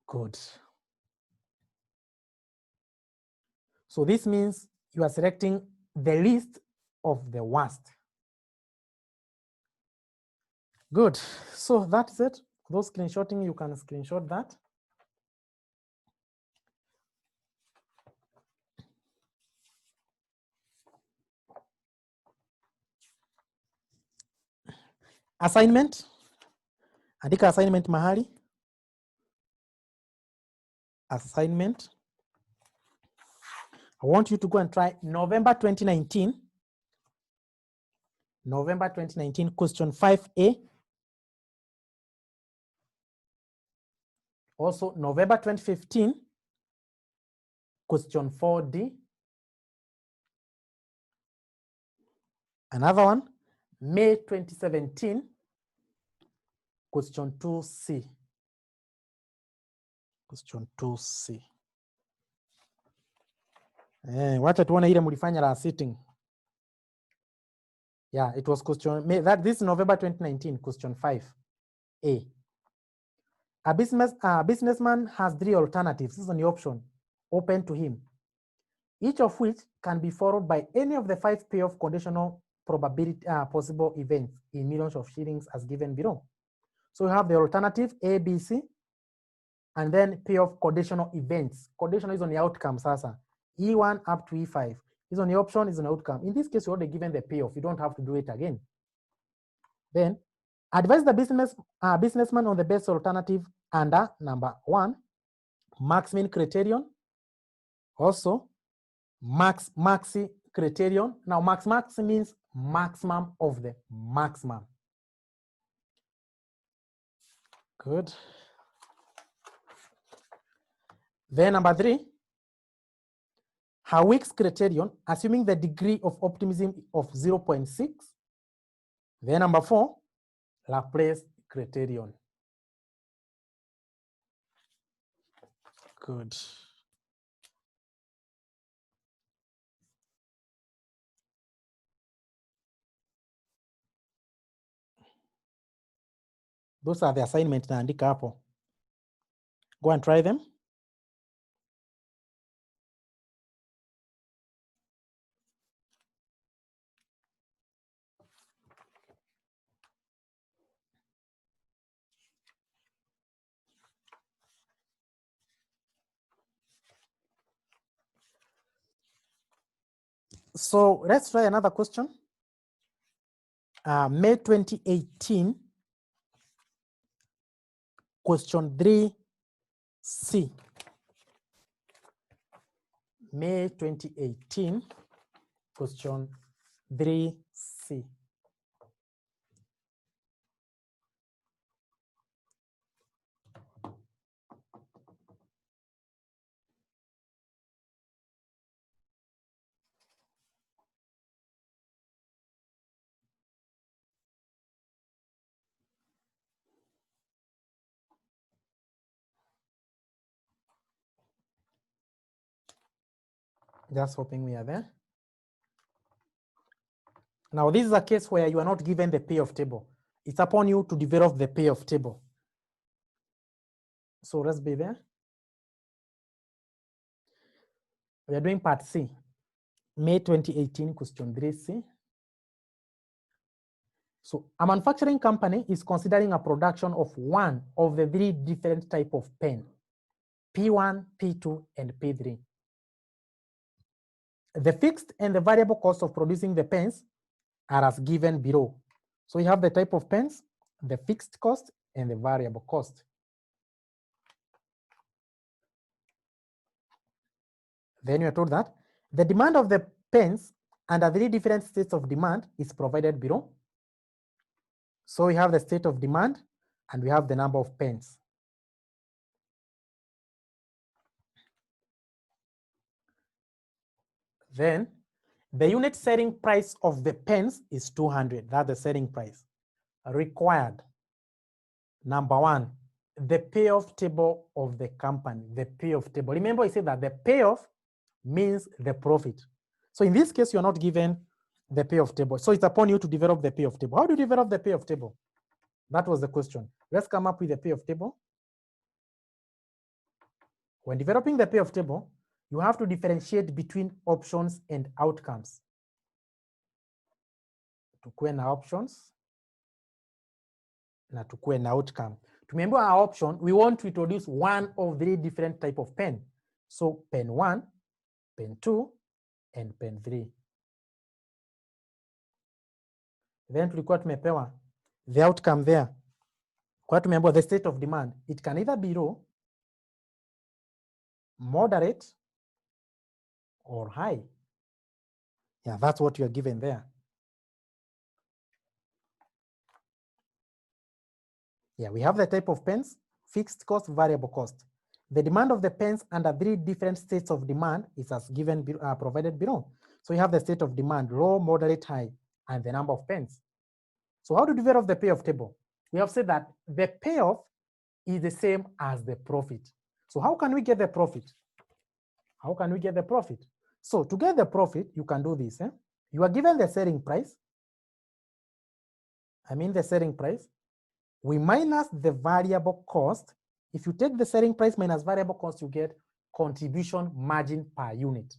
Good. So this means you are selecting the list of the worst. Good. So that's it. Those screenshotting, you can screenshot that. Assignment. Andika assignment mahali. Assignment. I want you to go and try November 2019. November 2019, question 5A. Also, November 2015, question 4D. Another one, May 2017, question 2C. Question 2C. Wacha tuone ile mlifanya la sitting. Yeah, it was question, this is November 2019, question 5A. A businessman has 3 alternatives. This is the option open to him, each of which can be followed by any of the 5 payoff conditional probability possible events in millions of shillings as given below. So we have the alternative A, B, C, and then payoff conditional events. Conditional is on the outcome sasa. E1 up to E5 is on the option, is on the outcome. In this case, you're already given the payoff. You don't have to do it again. Then advise the businessman on the best alternative under number 1, max-min criterion. Also, maxi criterion. Now, max means maximum of the maximum. Good. Then number 3, Hawick's criterion, assuming the degree of optimism of 0.6. Then number 4, Laplace criterion. Good. Those are the assignments naandika hapo. Go and try them. So let's try another question. May 2018, question 3C. May 2018, question 3C. Just hoping we are there. Now, this is a case where you are not given the payoff table. It's upon you to develop the payoff table. So let's be there. We are doing part C, May 2018, question 3C. So a manufacturing company is considering a production of one of the three different type of pen, P1, P2, and P3. The fixed and the variable cost of producing the pens are as given below. So you have the type of pens, the fixed cost, and the variable cost. Then you are told that the demand of the pens under three different states of demand is provided below. So we have the state of demand and we have the number of pens. Then the unit selling price of the pens is 200. That's the selling price. Required. Number one, the payoff table of the company, the payoff table. Remember I said that the payoff means the profit. So in this case, you're not given the payoff table. So it's upon you to develop the payoff table. How do you develop the payoff table? That was the question. Let's come up with the payoff table. When developing the payoff table, you have to differentiate between options and outcomes. Tukue na options na tukue na outcome. Remember our option, we want to introduce one of three different type of pen. So pen 1, pen 2, and pen 3. Then tulikuwa tumepewa the outcome there. Kwa tumembo the state of demand, it can either be low, moderate, or high. Yeah, that's what you are given there. Yeah, we have the type of pens, fixed cost, variable cost. The demand of the pens under three different states of demand is as given, provided below. So you have the state of demand, low, moderate, high, and the number of pens. So how to develop the payoff table? We have said that the payoff is the same as the profit. So how can we get the profit? How can we get the profit? So to get the profit, you can do this. You are given the selling price. The selling price. We minus the variable cost. If you take the selling price minus variable cost, you get contribution margin per unit.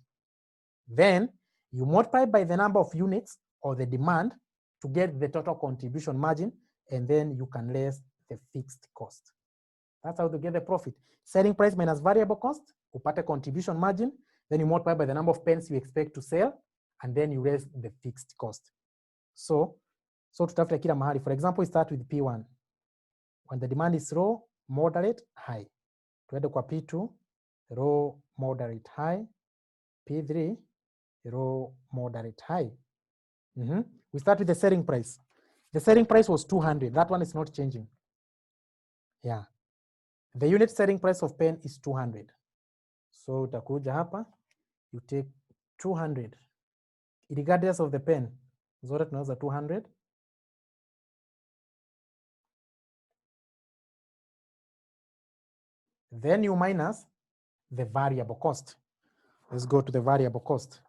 Then you multiply by the number of units or the demand to get the total contribution margin, and then you can less the fixed cost. That's how to get the profit. Selling price minus variable cost, upate contribution margin, then you multiply by the number of pens you expect to sell, and then you raise the fixed cost. So tutafute kila mahali. For example, we start with P1. When the demand is low, moderate, high. Tuende kwa P2, low, moderate, high. P3, low, moderate, high. We start with the selling price. The selling price was 200. That one is not changing. Yeah. The unit selling price of pen is 200. So utakuja hapa, you take 200. Regardless of the pen, zote tunauza 200. Then you minus the variable cost. Let's go to the variable cost.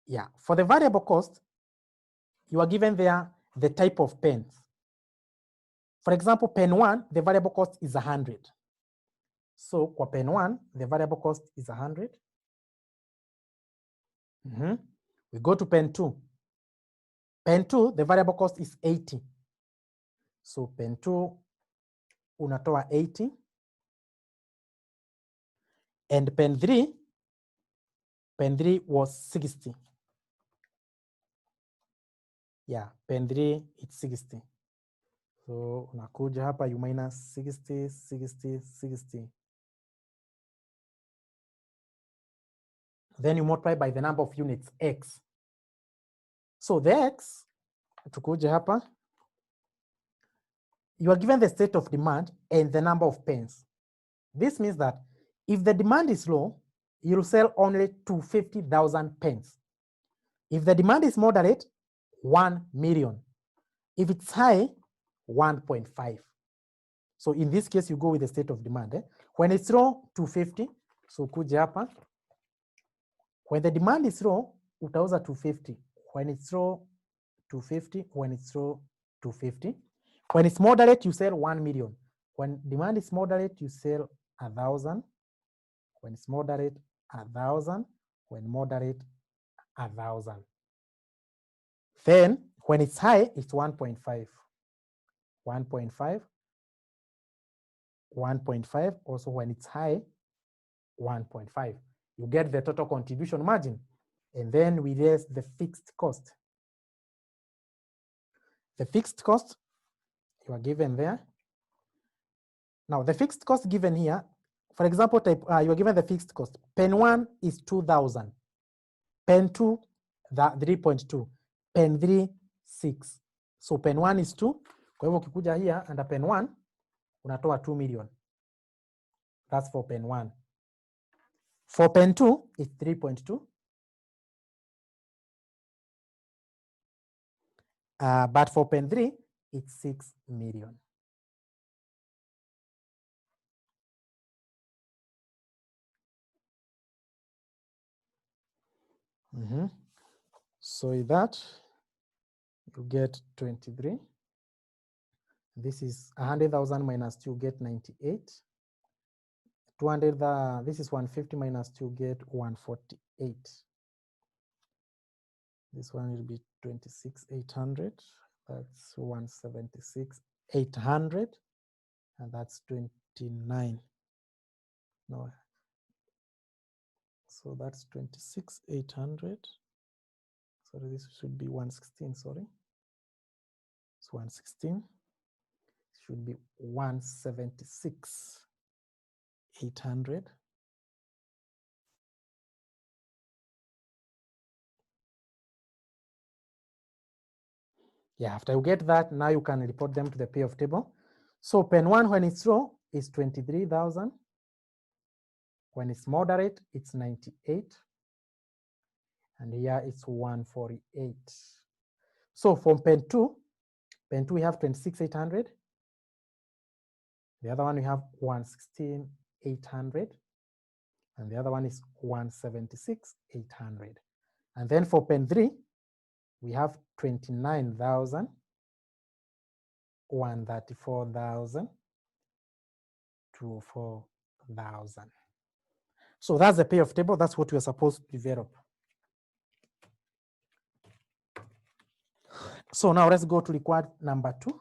Yeah, for the variable cost, you are given there the type of pens. For example, pen 1, the variable cost is 100. So kwa pen 1, the variable cost is 100. We go to pen 2. Pen 2, the variable cost is 80. So pen 2, unatoa 80. And pen 3 was 60. Yeah, pen 3, it's 60. So unakuja hapa, you minus 60, 60, 60. Then you multiply by the number of units, X. So the X, tukuja hapa, you are given the state of demand and the number of pens. This means that if the demand is low, you'll sell only 250,000 pens. If the demand is moderate, 1 million. If it's high, 1.5. So in this case, you go with the state of demand. When it's low, 250. So kuja hapa, when the demand is low, utauza 250. When it's low, 250. When it's low, 250. When it's moderate, you sell 1 million. When demand is moderate, you sell 1,000. When it's moderate, 1,000. When moderate, 1,000. Then when it's high, it's 1.5. 1.5. 1.5. Also when it's high, 1.5. You get the total contribution margin. And then we raise the fixed cost. The fixed cost you are given there. Now the fixed cost given here, for example, you are given the fixed cost. Pen 1 is 2,000. Pen 2, 3.2. Pen 3, 6. So pen 1 is 2. Kwa hivyo ukikuja here under pen 1, unatoa 2 million. That's for pen 1. For pen 2, it's 3.2. But for pen 3, it's 6 million. So with that, you get 23. This is 100,000 minus 2, get 98. 200, this is 150 minus 2, get 148. This one will be 26,800. That's 176,800. And that's 29. No. So that's 26,800. Sorry, this should be 116, sorry. It's 116. Should be 176,800. Yeah, after you get that, now you can report them to the payoff table. So pen 1, when it's low, is 23,000. When it's moderate, it's 98. And here it's 148. So from pen 2 we have 26,800. The other one we have 116,800. And the other one is 176,800. And then for pen 3, we have 29,000, 134,000, 204,000. So that's the payoff table. That's what we're supposed to develop. So now let's go to required number 2.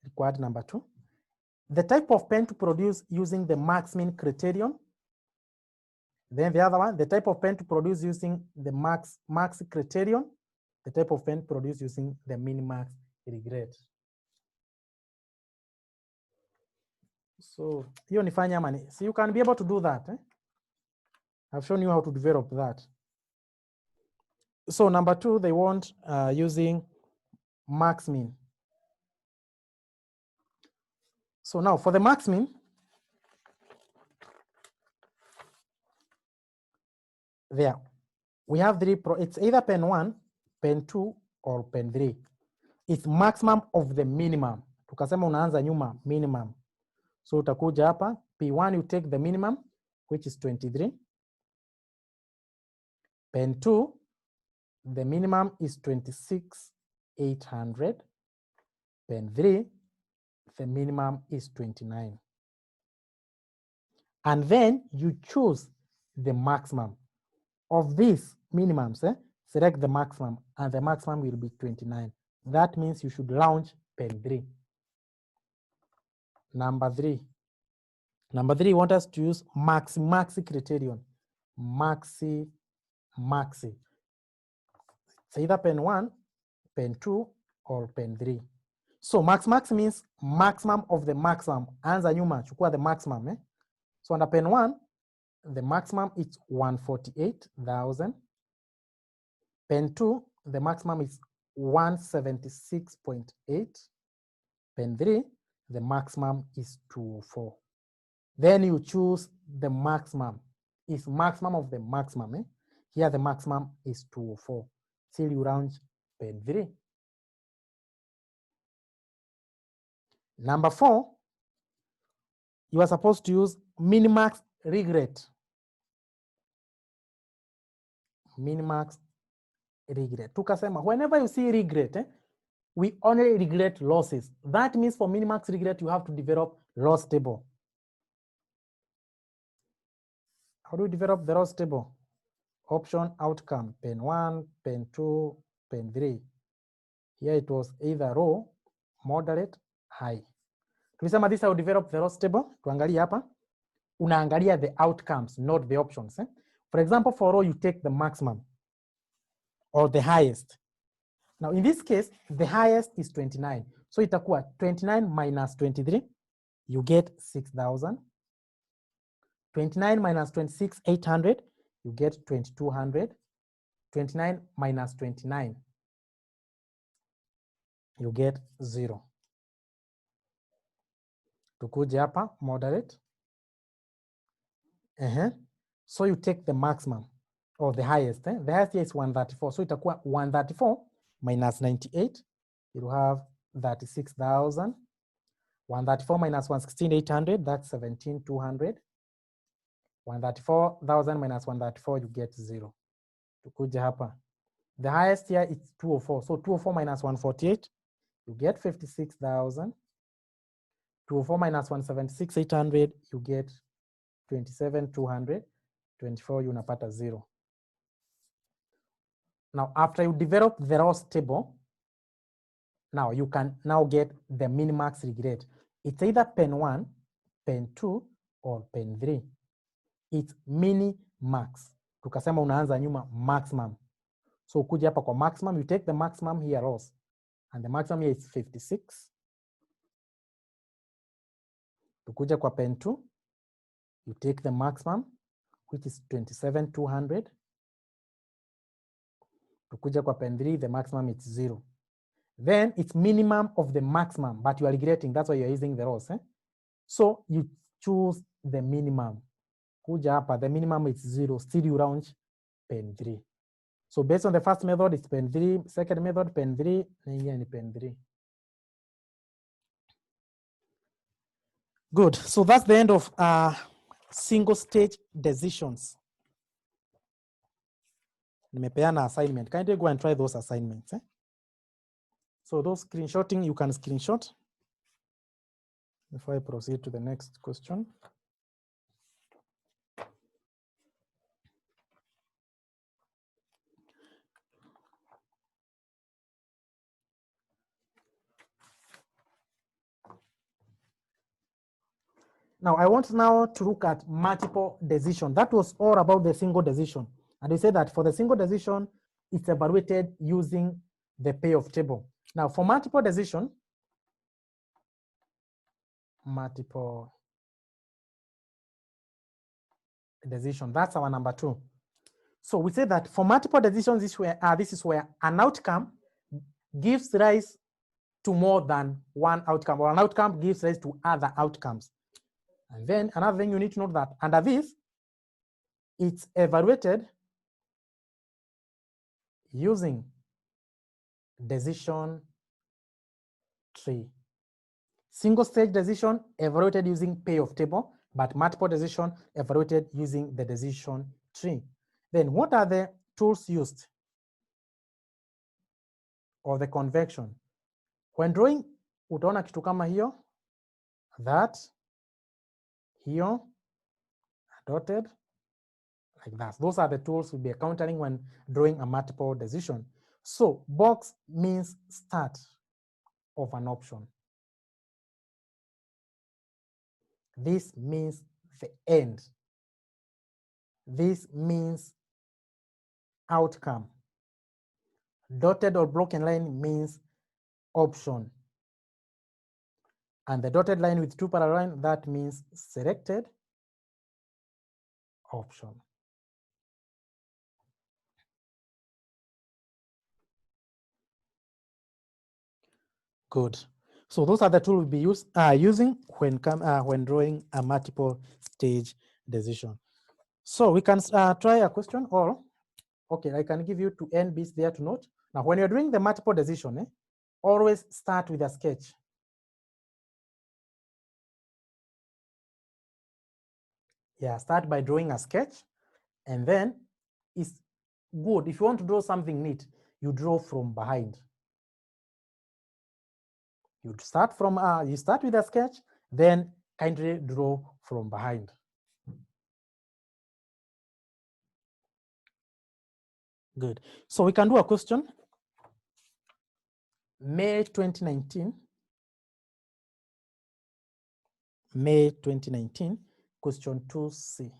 Required number 2. The type of pen to produce using the max-min criterion. Then the other one, the type of pen to produce using the max criterion. The type of pen produced using the min-max regret. So hiyo nifanya mani. So you can be able to do that. I've shown you how to develop that. So number 2, they want using max-min. So now for the max-min, there we have 3. It's either pen 1, pen 2, or pen 3. It's maximum of the minimum. Tukasema unaanza nyuma minimum. So utakuja hapa P1, you take the minimum, which is 23. Pen 2, the minimum is 26,800. Pen 3, the minimum is 29. And then you choose the maximum of these minimums. Select the maximum, and the maximum will be 29. That means you should launch pen 3. Number 3. Number 3, you want us to use maxi criterion. Maxi. It's either pen 1, pen 2, or pen 3. So max means maximum of the maximum. Anza nyuma, chukua the maximum. So under pen 1, the maximum is 148,000. Pen 2, the maximum is 176.8. Pen 3, the maximum is 204. Then you choose the maximum. It's maximum of the maximum. Here the maximum is 204. Till you launch pen 3. Number 4, you are supposed to use minimax regret. Minimax regret. Tukasema, whenever you see regret, we only regret losses. That means for minimax regret, you have to develop loss table. How do you develop the loss table? Option outcome, pen 1, pen 2, pen 3. Here it was either low, moderate, high. Tulisema this how develop the loss table. Tuangalia hapa. Unaangalia the outcomes, not the options. For example, for low, you take the maximum or the highest. Now, in this case, the highest is 29. So itakuwa 29 minus 23, you get 6,000. 29 minus 26, 800, you get 2,200. 29 minus 29, you get 0. Tukuje hapa, moderate. So you take the maximum or the highest. The highest here is 134. So itakuwa 134 minus 98, you have 36,000. 134 minus 116,800, that's 17,200. 134,000 minus 134, you get 0. Tukuje hapa. The highest here is 204. So 204 minus 148, you get 56,000. 204 minus 176,800, you get 27,200. 24, you unapata 0. Now, after you develop the loss table, now you can now get the minimax regret. It's either pen 1, pen 2, or pen 3. It's mini-max. Tukasema unaanza nyuma maximum. So kuja hapa kwa maximum, you take the maximum here loss. And the maximum here is 56. Tukuja kwa pen 2, you take the maximum, which is 27,200. Tukuja kwa pen 3, the maximum is 0. Then it's minimum of the maximum, but you are regretting, that's why you're using the loss. So you choose the minimum. Kuja hapa, the minimum is 0, still you round pen 3. So based on the first method, it's pen 3, second method, pen 3, and here pen 3. Good, so that's the end of single stage decisions. Nimepeana assignment. Kindly go and try those assignments. So those screenshotting, you can screenshot. Before I proceed to the next question. Now I want now to look at multiple decision. That was all about the single decision. And we said that for the single decision, it's evaluated using the payoff table. Now for multiple decision, that's our number 2. So we say that for multiple decisions, this is where an outcome gives rise to more than one outcome, or an outcome gives rise to other outcomes. And then another thing you need to know that under this, it's evaluated using decision tree. Single stage decision evaluated using payoff table, but multiple decision evaluated using the decision tree. Then what are the tools used? Or the convection. When drawing, utaona kitu kama hiyo, that, here, dotted, like that. Those are the tools we'll be encountering when drawing a multiple decision. So box means start of an option. This means the end. This means outcome. Dotted or broken line means option. And the dotted line with 2 parallel lines, that means selected option. Good. So those are the tools we'll be using when drawing a multiple stage decision. So we can try a question, or okay, I can give you 2 NBs there to note. Now, when you're doing the multiple decision, always start with a sketch. Yeah, start by drawing a sketch, and then it's good. If you want to draw something neat, you draw from behind. You start with a sketch, then kindly draw from behind. Good. So we can do a question. May 2019, question 2C.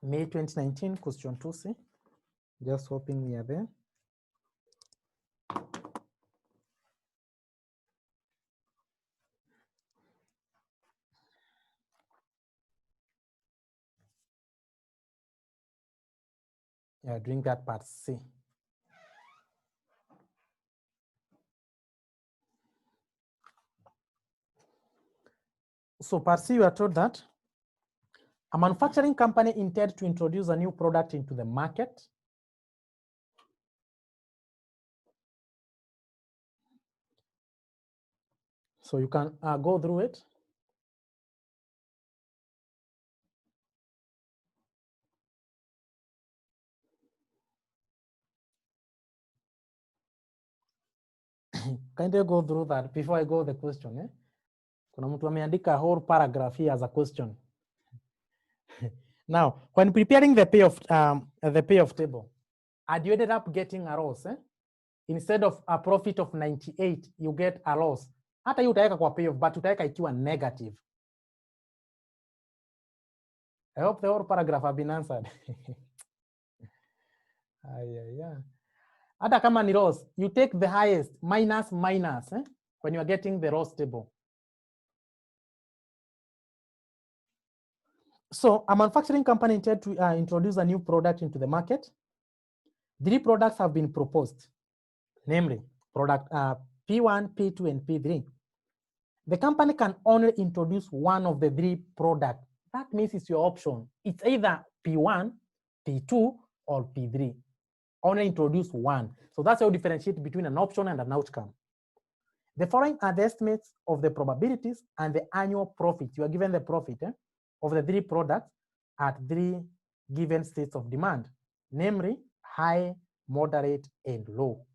May 2019, question 2C. Just hoping we are there. Yeah, doing that part C. So part C, you are told that a manufacturing company intends to introduce a new product into the market. So you can go through it. Kindly go through that before I go the question. Eh? Kuna mtu ameandika a whole paragraph here as a question. Now, when preparing the payoff table, and you ended up getting a loss, eh? Instead of a profit of 98, you get a loss. Hata hiyo utaweka kwa payoff, but utaweka ikiwa negative. I hope the whole paragraph have been answered. Yeah. Hata kama ni loss, you take the highest, minus, eh? When you are getting the loss table. So a manufacturing company intended to introduce a new product into the market. 3 products have been proposed, namely product P1, P2, and P3. The company can only introduce one of the 3 products. That means it's your option. It's either P1, P2, or P3. Only introduce one. So that's how you differentiate between an option and an outcome. The following are the estimates of the probabilities and the annual profit. You are given the profit of the 3 products at 3 given states of demand, namely high, moderate, and low.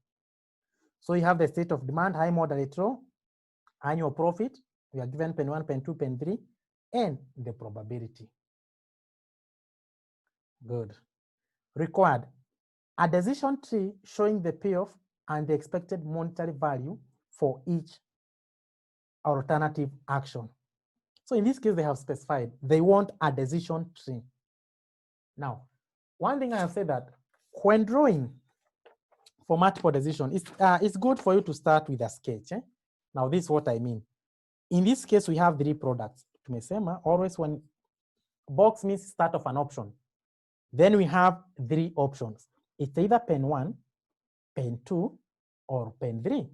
So you have the state of demand, high, moderate, low, annual profit. We are given pen 1, pen 2, pen 3, and the probability. Good. Required a decision tree showing the payoff and the expected monetary value for each alternative action. So in this case, they have specified they want a decision tree. Now, one thing I have said that when drawing for multiple decision, it's good for you to start with a sketch. Eh? Now, this is what I mean. In this case, we have 3 products. Tumesema always when box means start of an option. Then we have 3 options. It's either pen 1, pen 2, or pen 3.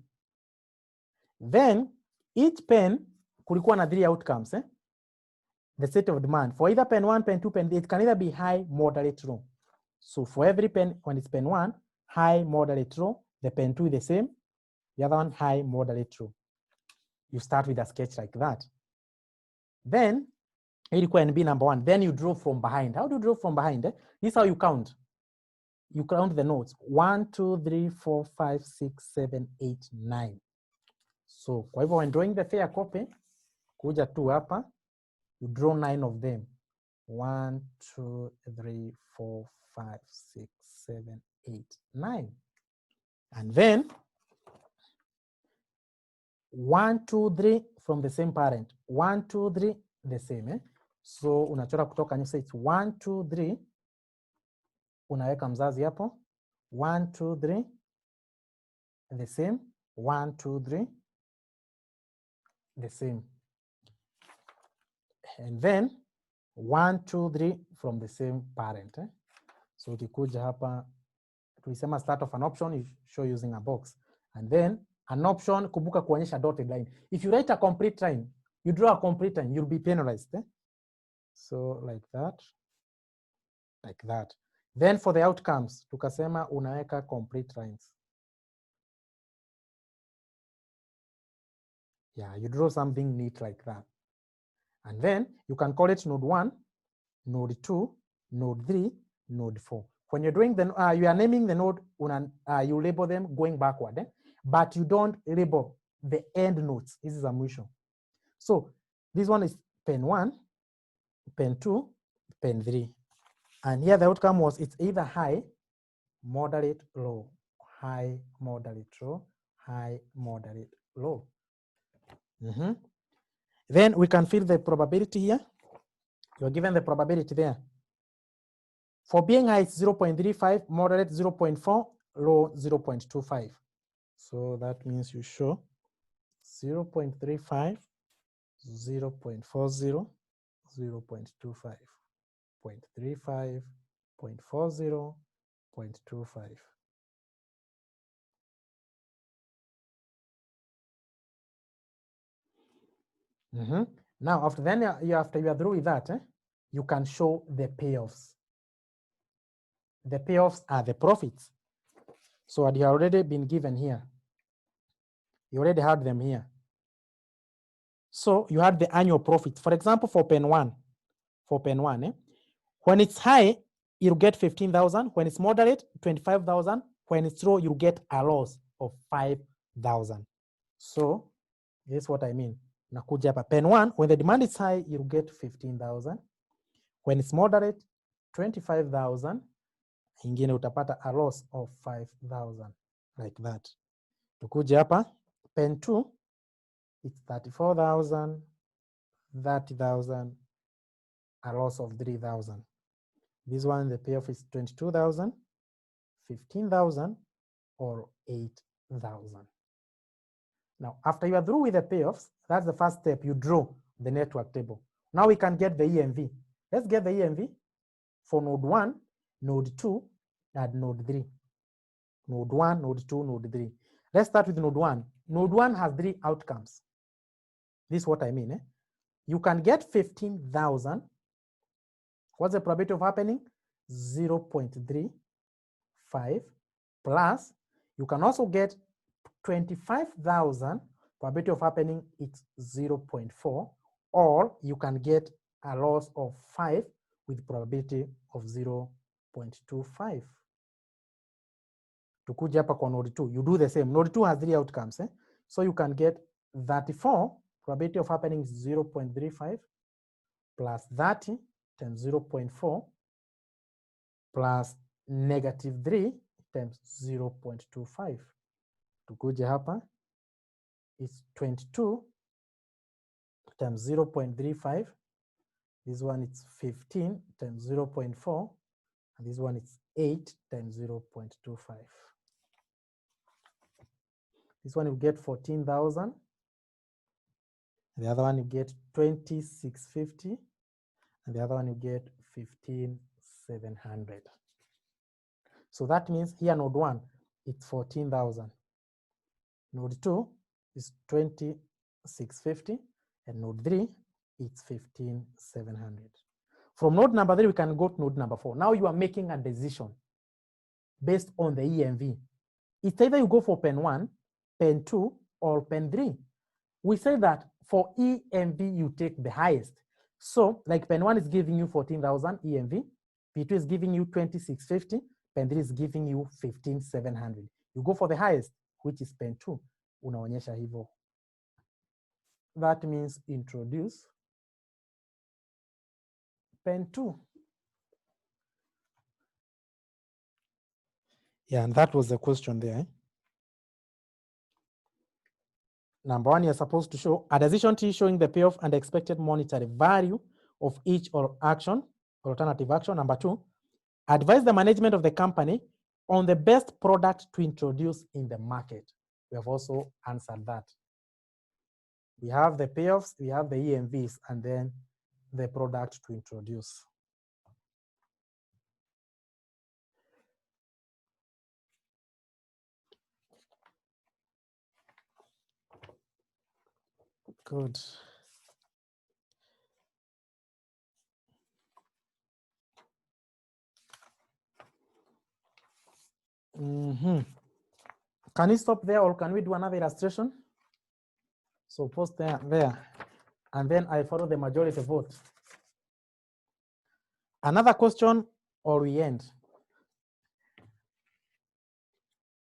Then each pen kulikuwa na 3 outcomes. The state of demand for either pen 1, pen 2, pen 3, it can either be high, moderate, low. So for every pen, when it's pen 1, high, moderate, low, the pen 2 is the same, the other one high, moderate, low. You start with a sketch like that. Then ilikuwa NB number 1. Then you draw from behind. How do you draw from behind? This is how you count. You count the notes. 1, 2, 3, 4, 5, 6, 7, 8, 9. So kwa hivyo when drawing the fair copy, kuja tu hapa, you draw 9 of them. 1, 2, 3, 4, 5, 6, 7, 8, 9. And then 1, 2, 3 from the same parent. 1, 2, 3 the same. Eh? So unachora kutoka nyuma, it's 1, 2, 3. Unaweka mzazi hapo. 1, 2, 3 the same. 1, 2, 3 the same. And then 1, 2, 3 from the same parent. Eh? So ukikuja hapa, tulisema start of an option, you show using a box. And then An option, kumbuka kuonyesha dotted line. If you write a complete line, you draw a complete line, you'll be penalized. So like that, like that. Then for the outcomes, tukasema unaweka complete lines. Yeah, you draw something neat like that. And then you can call it node 1, node 2, node 3, node 4. When you're doing the, you are naming the node, you label them going backward, but you don't label the end nodes. This is a mwisho. So this one is pen 1, pen 2, pen 3. And here the outcome was it's either high, moderate, low, high, moderate, low, high, moderate, low. Then we can fill the probability here. You're given the probability there. For being high, it's 0.35, moderate 0.4, low 0.25. So that means you show 0.35, 0.40, 0.25, 0.35, 0.40, 0.25. Now, after you are through with that, you can show the payoffs. The payoffs are the profits. So they have already been given here. You already had them here. So you had the annual profit. For example, for pen 1, when it's high, you'll get 15,000. When it's moderate, 25,000. When it's low, you get a loss of 5,000. So here's what I mean. Nakuja hapa. Pen 1, when the demand is high, you'll get 15,000. When it's moderate, 25,000. Ingine utapata a loss of 5,000, like that. Tukuja hapa, pen 2, it's 34,000, 30,000, a loss of 3,000. This one, the payoff is 22,000, 15,000, or 8,000. Now, after you are through with the payoffs, that's the first step. You draw the network table. Now we can get the EMV. Let's get the EMV for node 1, node 2, and node 3. Node 1, node 2, node 3. Let's start with node 1. Node 1 has 3 outcomes. This is what I mean. You can get 15,000. What's the probability of happening? 0.35 plus, you can also get 25,000. Probability of happening, it's 0.4, or you can get a loss of 5 with probability of 0.25. Tukuja hapa kwa node 2, you do the same. Node 2 has 3 outcomes. So you can get 34, probability of happening is 0.35 plus 30 times 0.4 plus negative 3 times 0.25. Tukuja hapa, it's 22 times 0.35. This one is 15 times 0.4. And this one is 8 times 0.25. This one you get 14,000. The other one you get 2650. And the other one you get 15,700. So that means here node 1, it's 14,000. Node 2 is 2650. And node 3, it's 15,700. From node number 3, we can go to node number 4. Now you are making a decision based on the EMV. It's either you go for pen 1, pen 2, or pen 3. We say that for EMV, you take the highest. So like pen 1 is giving you 14,000 EMV, P2 is giving you 2650, pen 3 is giving you 15,700. You go for the highest, which is pen 2. Unaonyesha hivyo. That means introduce pen 2. Yeah, and that was the question there. Number 1, you're supposed to show a decision tree showing the payoff and expected monetary value of each or action, or alternative action. Number 2, advise the management of the company on the best product to introduce in the market. We have also answered that. We have the payoffs, we have the EMVs, and then the product to introduce. Good. Can you stop there, or can we do another illustration? So post there, and then I follow the majority vote. Another question, or we end?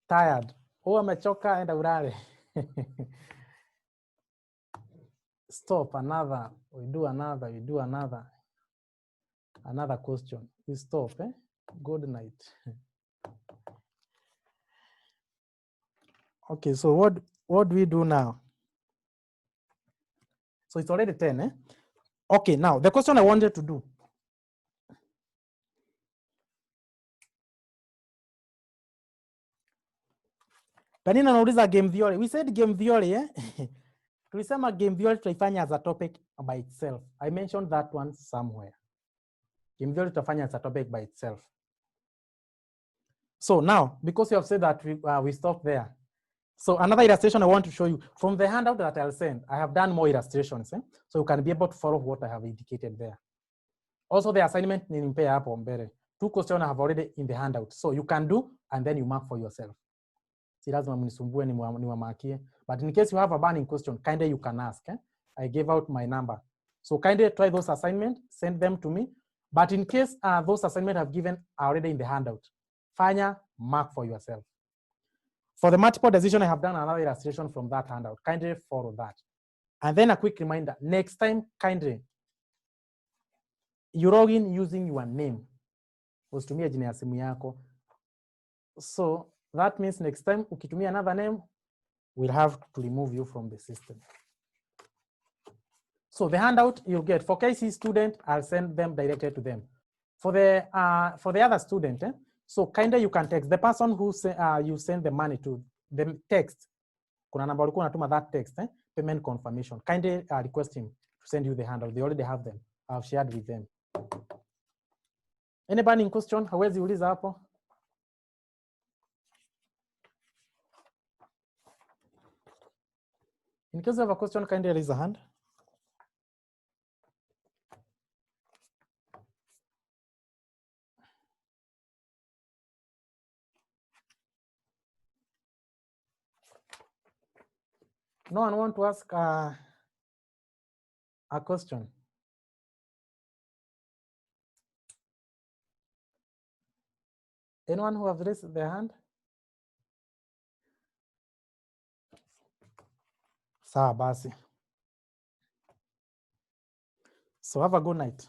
Tired. Oh, amechoka, enda ulale. Stop, another, we do another, we do another. Another question. We stop, eh? Good night. Okay, so what do we do now? So it's already 10, eh? Okay, now the question I wanted to do. Penina nauliza game theory. We said game theory, eh? Tulisema game theory tutaifanya as a topic by itself. I mentioned that one somewhere. Game theory tutafanya as a topic by itself. So now, because you have said that we stop there. So another illustration I want to show you from the handout that I'll send. I have done more illustrations, eh? So you can be able to follow what I have indicated there. Also, the assignment nilimpea hapo mbele. 2 questions I have already in the handout. So you can do and then you mark for yourself. Si lazima mnisumbue niwamakie. But in case you have a burning question, kindly you can ask. Eh? I gave out my number. So kindly try those assignments, send them to me. But in case those assignments I've given are already in the handout, fanya, mark for yourself. For the multiple decision, I have done another illustration from that handout. Kindly follow that. And then a quick reminder, next time, kindly, you log in using your name. Usitumie jina ya simu yako. So that means next time, ukitumia another name, we'll have to remove you from the system. So the handout you get for KCE student, I'll send them directly to them. For the other student, so kindly you can text the person who you send the money to, the text. Kuna namba ulikuwa unatuma that text, payment confirmation. Kindly request him to send you the handout. They already have them. I've shared with them. Any burning question? Hawezi uliza hapo? In case you have a question, kindly raise a hand. No one want to ask a question? Anyone who have raised their hand? Sawa basi. So have a good night.